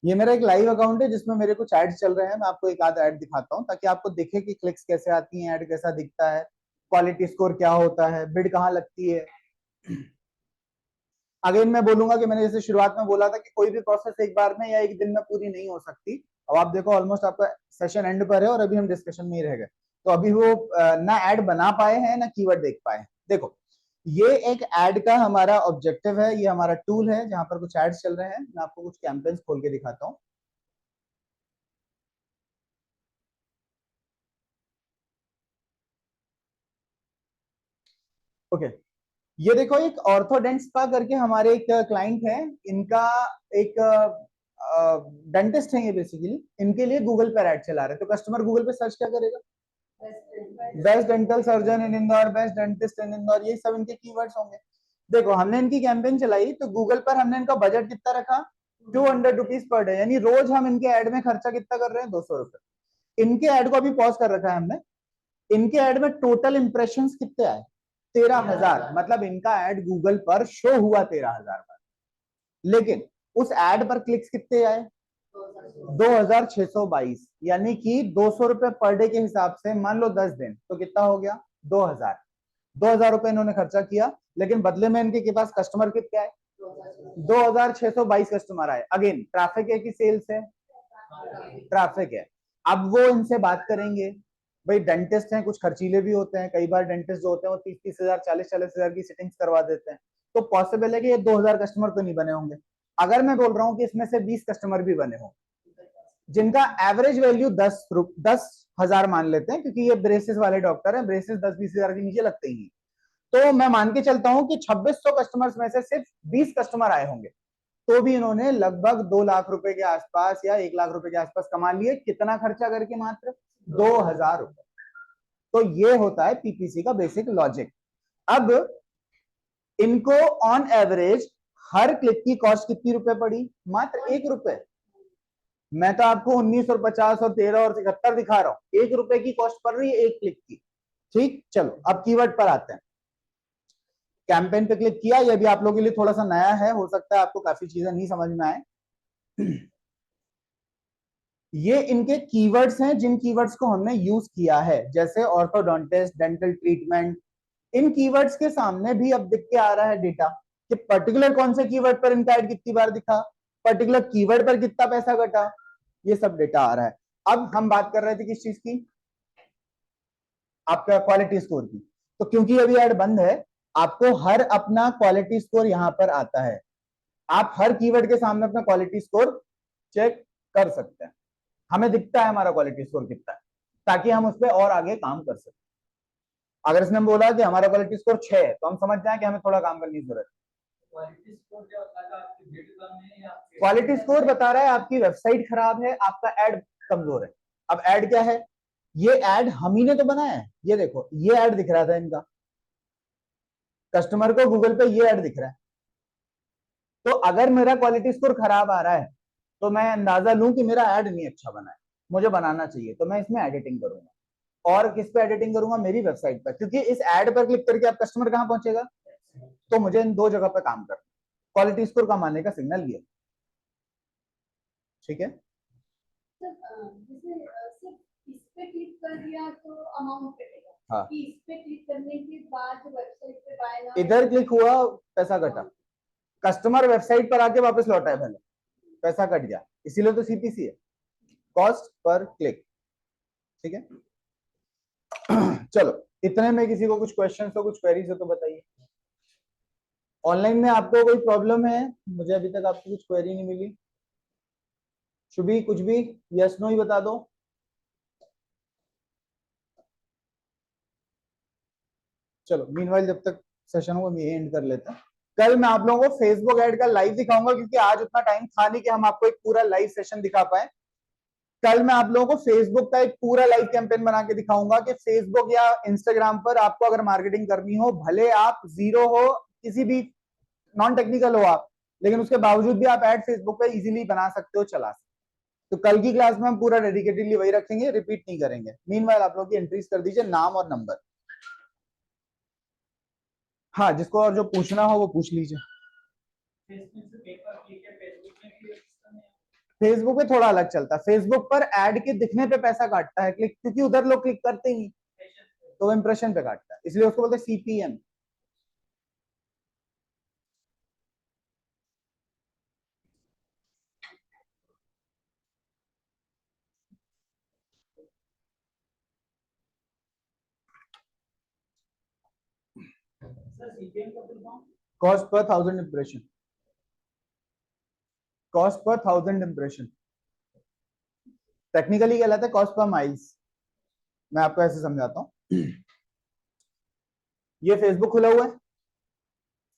ये मेरा एक लाइव अकाउंट है जिसमें मेरे कुछ एड्स चल रहे हैं, मैं आपको एक आध ऐड दिखाता हूं ताकि आपको दिखे कि क्लिक्स कैसे आती हैं, ऐड कैसा दिखता है, क्वालिटी स्कोर क्या होता है, बिड कहाँ लगती है। अगेन मैं बोलूंगा कि मैंने जैसे शुरुआत में बोला था कि कोई भी प्रोसेस एक बार में या एक दिन में पूरी नहीं हो सकती, अब आप देखो ऑलमोस्ट आपका सेशन एंड पर है और अभी हम डिस्कशन में ही रह गए, तो अभी वो ना ऐड बना पाए हैं ना कीवर्ड देख पाए हैं। देखो ये एक ऐड का हमारा ऑब्जेक्टिव है, ये हमारा टूल है जहां पर कुछ एड्स चल रहे हैं। मैं आपको कुछ कैंपेन्स खोल के दिखाता हूँ। ओके, ये देखो एक ऑर्थोडेंट स्पा करके हमारे एक क्लाइंट है, इनका एक डेंटिस्ट है ये बेसिकली, इनके लिए गूगल पर ऐड चला रहे हैं। तो कस्टमर गूगल पे सर्च क्या करेगा? Best dental surgeon in Indore, best dentist in Indore, ये सब इनके कीवर्ड्स होंगे। देखो हमने इनकी कैंपेन चलाई तो गूगल पर हमने इनका बजट कितना रखा, 200 रुपीज पर डे, यानी रोज हम इनके ऐड में खर्चा कितना कर रहे हैं, 200 रुपए। इनके ऐड को अभी पॉज कर रखा है हमने। इनके ऐड में टोटल इंप्रेशन कितने आए, 13,000, मतलब इनका ऐड गूगल पर शो हुआ 13,000 बार। लेकिन उस ऐड पर क्लिक्स कितने आए, 2,622, यानी कि 200 रुपए पर डे के हिसाब से मान लो 10 दिन तो कितना हो गया, 2,000 रुपए इन्होंने खर्चा किया। लेकिन बदले में इनके पास कस्टमर कितने आए, 2,622 कस्टमर आए। अगेन ट्रैफिक है कि सेल्स है, ट्रैफिक है। अब वो इनसे बात करेंगे, भाई डेंटिस्ट हैं कुछ खर्चीले भी होते हैं, कई बार डेंटिस्ट जो होते हैं वो 30-30 हजार 40-40 हजार की सिटिंग्स करवा देते हैं। तो पॉसिबल है कि ये 2,000 कस्टमर तो नहीं बने होंगे। अगर मैं बोल रहा हूँ कि इसमें से 20 कस्टमर भी बने हों जिनका एवरेज वैल्यू 10,000 मान लेते हैं, क्योंकि ये ब्रेसेस वाले डॉक्टर हैं, ब्रेसेस 10-20 हजार के नीचे लगते ही नहीं। तो मैं मान के चलता हूं कि 2,600 कस्टमर्स में से सिर्फ 20 कस्टमर आए होंगे, तो भी इन्होंने लगभग 2 लाख रुपए के आसपास या 1 लाख रुपए के आसपास कमा लिए। कितना खर्चा करके, मात्र 2,000 रुपए। तो ये होता है पीपीसी का बेसिक लॉजिक। अब इनको ऑन एवरेज हर क्लिक की कॉस्ट कितनी रुपए पड़ी, मात्र 1 रुपए। मैं तो आपको 19 और 50 और 13 और 71 दिखा रहा हूं, 1 रुपए की कॉस्ट पड़ रही है एक क्लिक की। ठीक, चलो अब कीवर्ड पर आते हैं। कैंपेन पे क्लिक किया, ये भी आप लोगों के लिए थोड़ा सा नया है, हो सकता है आपको काफी चीजें नहीं समझ में आए। ये इनके कीवर्ड्स हैं जिन कीवर्ड्स को हमने यूज किया है, जैसे ऑर्थोडोंटिस्ट, डेंटल ट्रीटमेंट। इन कीवर्ड्स के सामने भी अब दिख के आ रहा है डेटा कि पर्टिकुलर कौन से कीवर्ड पर इनका ऐड कितनी बार दिखा, पर्टिकुलर कीवर्ड पर कितना पैसा कटा, ये सब डेटा आ रहा है। अब हम बात कर रहे थे किस चीज की, आपका क्वालिटी स्कोर की। तो क्योंकि अभी ऐड बंद है, आपको हर अपना क्वालिटी स्कोर यहां पर आता है। आप हर कीवर्ड के सामने अपना क्वालिटी स्कोर चेक कर सकते हैं। हमें दिखता है हमारा क्वालिटी स्कोर कितना है, ताकि हम उस पर और आगे काम कर सकें। अगर इसने बोला कि हमारा क्वालिटी स्कोर 6 है, तो हम समझ जाए कि हमें थोड़ा काम करने की जरूरत है। क्वालिटी स्कोर बता रहा है आपकी वेबसाइट खराब है, आपका ऐड कमजोर है। अब ऐड क्या है, ये ऐड हम ही ने तो बनाया है। ये देखो, ये ऐड दिख रहा था इनका, कस्टमर को गूगल पे ये ऐड दिख रहा है। तो अगर मेरा क्वालिटी स्कोर खराब आ रहा है, तो मैं अंदाजा लूं कि मेरा ऐड नहीं अच्छा बना है, मुझे बनाना चाहिए। तो मैं इसमें एडिटिंग करूंगा। और किस पे एडिटिंग करूंगा, मेरी वेबसाइट पर, क्योंकि इस ऐड पर क्लिक करके आप कस्टमर कहां पहुंचेगा। तो मुझे इन दो जगह पर काम करना। क्वालिटी स्कोर कम आने का सिग्नल ये, ठीक है। जैसे सिर्फ इस पे क्लिक कर दिया तो अमाउंट कटेगा, हाँ, कि इस पे क्लिक करने के बाद वेबसाइट पे बाय नाउ इधर क्लिक हुआ पैसा कटा, कस्टमर वेबसाइट पर आके वापस लौटा है, पहले पैसा कट गया, इसीलिए तो सीपीसी है, कॉस्ट पर क्लिक। ठीक है। चलो, इतने में किसी को कुछ क्वेश्चन हो, कुछ क्वेरीज हो तो बताइए। ऑनलाइन में आपको कोई प्रॉब्लम है, मुझे अभी तक आपको कुछ क्वेरी नहीं मिली। शुभी कुछ भी यस नो ही बता दो। चलो मीनवाइल जब तक सेशन हो ये एंड कर लेते हैं। कल मैं आप लोगों को फेसबुक ऐड का लाइव दिखाऊंगा, क्योंकि आज उतना टाइम था नहीं कि हम आपको एक पूरा लाइव सेशन दिखा पाए। कल मैं आप लोगों को फेसबुक का एक पूरा लाइव कैंपेन बना के दिखाऊंगा कि फेसबुक या इंस्टाग्राम पर आपको अगर मार्केटिंग करनी हो, भले आप जीरो हो, किसी भी नॉन टेक्निकल हो आप, लेकिन उसके बावजूद भी आप ऐड फेसबुक पे इजीली बना सकते हो, चला सकते हो। तो कल की क्लास में हम पूरा डेडिकेटेडली वही रखेंगे, रिपीट नहीं करेंगे। मीनवाइल आप लोग की एंट्रीज कर दीजिए, नाम और नंबर। हाँ, जिसको और जो पूछना हो वो पूछ लीजिए। फेसबुक पे थोड़ा अलग चलता है, फेसबुक पर ऐड के दिखने पे पैसा काटता है क्लिक, क्योंकि उधर लोग क्लिक करते ही नहीं, तो वो इंप्रेशन पे काटता है, इसलिए उसको बोलते हैं CPM. Cost per 1000 impression, cost per 1000 impression. Technically कहलाता है कॉस्ट पर माइल्स। मैं आपको ऐसे समझाता हूँ। ये फेसबुक खुला हुआ है,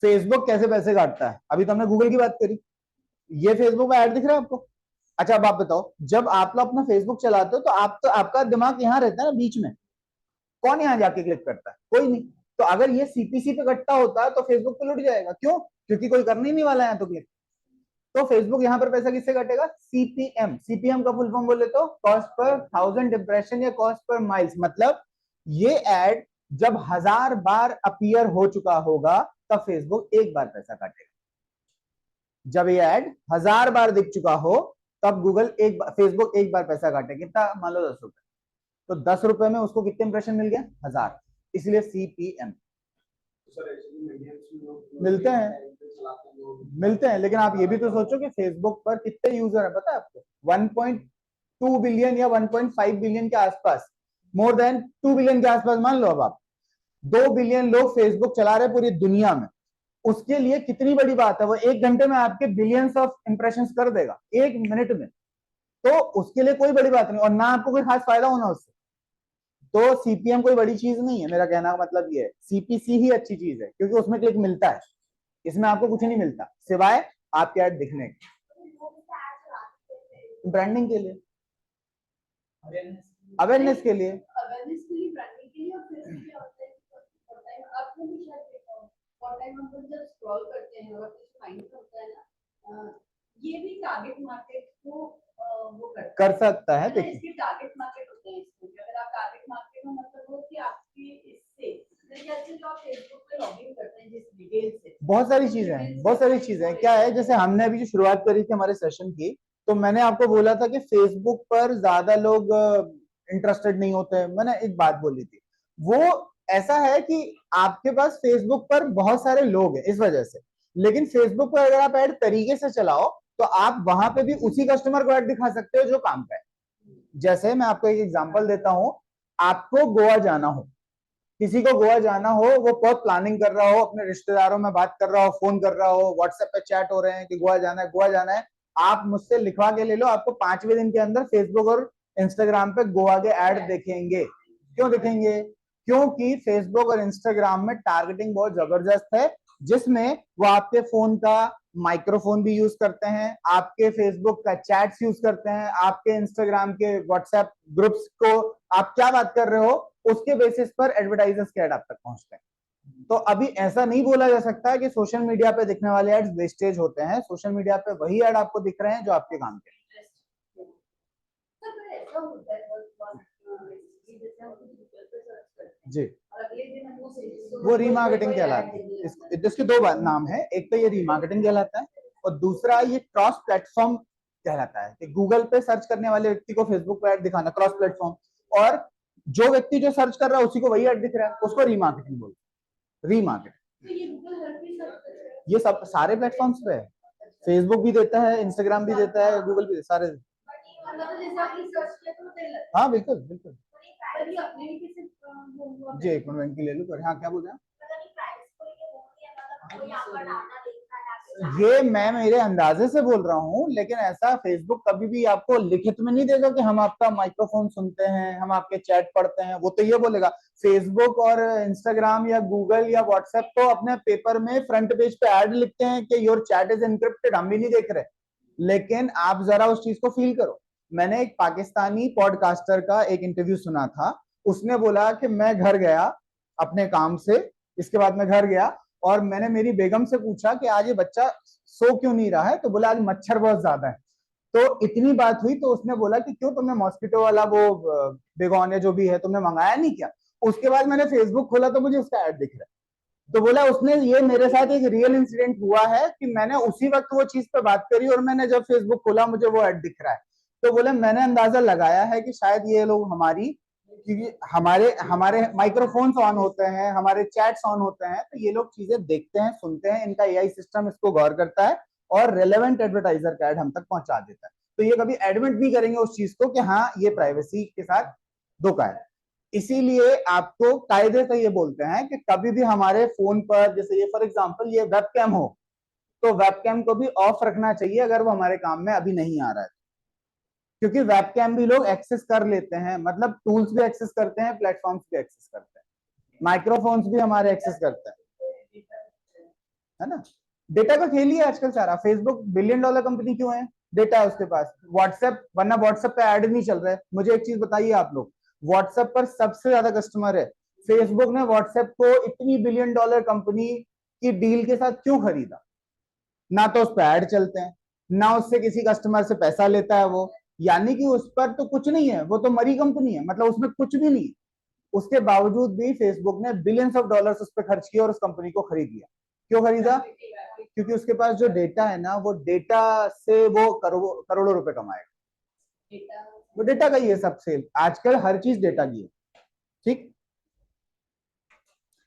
फेसबुक कैसे पैसे काटता है, अभी तो हमने गूगल की बात करी, ये फेसबुक में ऐड दिख रहा है आपको। अच्छा अब आप बताओ, जब आप लोग अपना फेसबुक चलाते हो तो आप तो आपका दिमाग यहाँ रहता है ना बीच में, कौन यहाँ जाके क्लिक करता है, कोई नहीं। तो अगर ये सीपीसी पे कटता होता है तो फेसबुक पे लुट जाएगा, क्यों, क्योंकि कोई करने ही नहीं वाला है तो क्लिक। तो फेसबुक यहाँ पर पैसा किससे कटेगा, सीपीएम। सीपीएम का फुल फॉर्म बोले तो कॉस्ट पर 1000 इंप्रेशन या कॉस्ट पर माइल्स। मतलब ये एड जब 1000 बार अपीयर हो चुका होगा तब फेसबुक एक बार पैसा काटेगा। जब ये एड 1000 बार दिख चुका हो तब गूगल एक बार, फेसबुक एक बार पैसा काटेगा। कितना, मान लो 10 रुपए, तो 10 रुपए में उसको कितने इंप्रेशन मिल गया, 1000, इसलिए सीपीएम। मिलते हैं, मिलते हैं, लेकिन आप ये भी तो सोचो कि फेसबुक पर कितने यूजर है पता है आपको, 1.2 बिलियन या 1.5 बिलियन के आसपास, मोर देन 2 बिलियन के आसपास मान लो। अब आप 2 बिलियन लोग फेसबुक चला रहे पूरी दुनिया में, उसके लिए कितनी बड़ी बात है, वो 1 घंटे में आपके बिलियंस ऑफ इंप्रेशंस कर देगा, 1 मिनट में। तो उसके लिए कोई बड़ी बात नहीं, और ना आपको कोई खास फायदा होना उससे। तो सीपीएम कोई बड़ी चीज नहीं है, मेरा कहना का मतलब ये है। सीपीसी ही अच्छी चीज है क्योंकि उसमें क्लिक मिलता है, इसमें आपको कुछ नहीं मिलता सिवाय आपके ऐड दिखने के, ब्रांडिंग के लिए, अवेयरनेस के लिए। अवेयरनेस के लिए, ब्रांडिंग के लिए, और फिर उसके होता है आपने भी शायद देखा हो, और टाइम हम जब स्क्रॉल करते हैं और कुछ फाइंड होता है ना, ये भी टारगेट मार्केट को वो कर सकता है। देखिए इसके टारगेट मार्केट होते हैं, इसको अगर आप टारगेट मार्केट में मतलब हो कि आपकी इससे जैसे जो आप फेसबुक पे लॉगिन करते हैं जिस डिटेल से, बहुत सारी चीजें हैं, बहुत सारी चीजें क्या है, जैसे हमने अभी जो शुरुआत करी थी हमारे सेशन की, तो मैंने आपको बोला था कि फेसबुक पर ज्यादा लोग इंटरेस्टेड नहीं होते, मैंने एक बात बोली थी। वो ऐसा है कि आपके पास फेसबुक पर बहुत सारे लोग हैं इस वजह से, लेकिन फेसबुक पर अगर आप ऐड तरीके से चलाओ तो आप वहां पे भी उसी कस्टमर को ऐड दिखा सकते हो जो काम का है। जैसे मैं आपको एक एग्जांपल देता हूं, आपको गोवा जाना हो, किसी को गोवा जाना हो, वो बहुत प्लानिंग कर रहा हो, अपने रिश्तेदारों में बात कर रहा हो, फोन कर रहा हो, व्हाट्सएप पे चैट हो रहे हैं कि गोवा जाना है, गोवा जाना है, आप मुझसे लिखवा के ले लो, आपको 5वें दिन के अंदर फेसबुक और इंस्टाग्राम पे गोवा के ऐड दिखेंगे। क्यों दिखेंगे, क्योंकि फेसबुक और इंस्टाग्राम में टारगेटिंग बहुत जबरदस्त है, जिसमें वो आपके फोन का माइक्रोफोन भी यूज करते हैं, आपके फेसबुक का चैट्स यूज करते हैं, आपके इंस्टाग्राम के व्हाट्सएप ग्रुप्स को आप क्या बात कर रहे हो उसके बेसिस पर एडवर्टाइजर्स के ऐड आप तक पहुंचते हैं। तो अभी ऐसा नहीं बोला जा सकता है कि सोशल मीडिया पे दिखने वाले एड्स वेस्टेज होते हैं, सोशल मीडिया पे वही ऐड आपको दिख रहे हैं जो आपके काम के। जी, वो रीमार्केटिंग कहलाती है। इसके दो नाम है, एक तो ये रीमार्केटिंग कहलाता है और दूसरा ये क्रॉस प्लेटफॉर्म कहलाता है कि गूगल पे सर्च करने वाले व्यक्ति को फेसबुक पे ऐड दिखाना, क्रॉस प्लेटफॉर्म, और जो व्यक्ति जो सर्च कर रहा है उसी को वही ऐड दिख रहा है, उसको रीमार्केटिंग बोलते हैं। रीमार्केटिंग ये सब सारे प्लेटफॉर्म्स पे है, फेसबुक भी देता है, इंस्टाग्राम भी देता है, गूगल भी, सारे। हाँ बिल्कुल बिल्कुल। जी एक मिनट इनकी ले लूँ, हाँ क्या बोल रहे हैं, ये मैं मेरे अंदाजे से बोल रहा हूँ, लेकिन ऐसा फेसबुक कभी भी आपको लिखित में नहीं देगा कि हम आपका माइक्रोफोन सुनते हैं, हम आपके चैट पढ़ते हैं। वो तो ये बोलेगा, फेसबुक और इंस्टाग्राम या गूगल या व्हाट्सएप तो अपने पेपर में फ्रंट पेज पे ऐड लिखते हैं कि योर चैट इज एनक्रिप्टेड, हम भी नहीं देख रहे, लेकिन आप जरा उस चीज को फील करो। मैंने एक पाकिस्तानी पॉडकास्टर का एक इंटरव्यू सुना था, उसने बोला कि मैं घर गया अपने काम से, इसके बाद मैं घर गया और मैंने मेरी बेगम से पूछा कि आज ये बच्चा सो क्यों नहीं रहा है, तो बोला आज मच्छर बहुत ज्यादा है। तो इतनी बात हुई तो उसने बोला कि क्यों, तुमने मॉस्किटो वाला वो बेगोनिया जो भी है तुमने मंगाया नहीं क्या। उसके बाद मैंने फेसबुक खोला तो मुझे उसका ऐड दिख रहा है, तो बोला उसने ये मेरे साथ एक रियल इंसिडेंट हुआ है कि मैंने उसी वक्त वो चीज पे बात करी और मैंने जब फेसबुक खोला मुझे वो ऐड दिख रहा है। तो बोले मैंने अंदाजा लगाया है कि शायद ये लोग हमारी, क्योंकि हमारे हमारे माइक्रोफोन्स ऑन होते हैं, हमारे चैट्स ऑन होते हैं, तो ये लोग चीजें देखते हैं, सुनते हैं, इनका एआई सिस्टम इसको गौर करता है और रेलेवेंट एडवर्टाइजर का ऐड हम तक पहुंचा देता है। तो ये कभी एडमिट नहीं करेंगे उस चीज को कि हाँ ये प्राइवेसी के साथ धोखा है। इसीलिए आपको कायदे से ये बोलते हैं कि कभी भी हमारे फोन पर, जैसे ये फॉर एग्जांपल ये वेबकैम हो, तो वेबकैम को भी ऑफ रखना चाहिए अगर वो हमारे काम में अभी नहीं आ रहा है, क्योंकि वेबकैम भी लोग एक्सेस कर लेते हैं, मतलब टूल्स भी एक्सेस करते हैं, प्लेटफॉर्म्स भी एक्सेस करते हैं, माइक्रोफोन्स भी हमारे एक्सेस करते हैं, है ना। डेटा का खेल ही है आजकल सारा। फेसबुक बिलियन डॉलर कंपनी क्यों है? डेटा है उसके पास। व्हाट्सएप, वरना व्हाट्सएप पे ऐड नहीं चल रहा है। मुझे एक चीज बताइए आप लोग, व्हाट्सएप पर सबसे ज्यादा कस्टमर है, फेसबुक ने व्हाट्सएप को इतनी बिलियन डॉलर कंपनी की डील के साथ क्यों खरीदा? ना तो उस पर ऐड चलते हैं, ना उससे किसी कस्टमर से पैसा लेता है वो, यानी कि उस पर तो कुछ नहीं है, वो तो मरी कंपनी है, मतलब उसमें कुछ भी नहीं है। उसके बावजूद भी फेसबुक ने बिलियंस ऑफ डॉलर्स उस पर खर्च किए और उस कंपनी को खरीद लिया। क्यों खरीदा? क्योंकि उसके पास जो डेटा है ना, वो डेटा से वो करोड़ों रुपए कमाएगा। वो डेटा का ही है सब सेल, आजकल हर चीज डेटा की है। ठीक,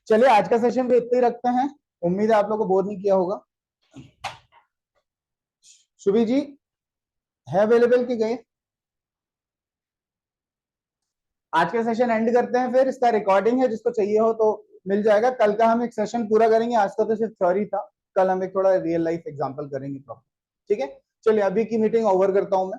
चलिए आज का सेशन भी इतना ही रखते हैं, उम्मीद है आप लोगों को बोर नहीं किया होगा। सुबी जी है अवेलेबल कि गए? आज का सेशन एंड करते हैं, फिर इसका रिकॉर्डिंग है, जिसको चाहिए हो तो मिल जाएगा। कल का हम एक सेशन पूरा करेंगे, आज का तो सिर्फ थ्योरी था, कल हम एक थोड़ा रियल लाइफ एग्जांपल करेंगे प्रॉपर। ठीक है, चलिए अभी की मीटिंग ओवर करता हूं मैं।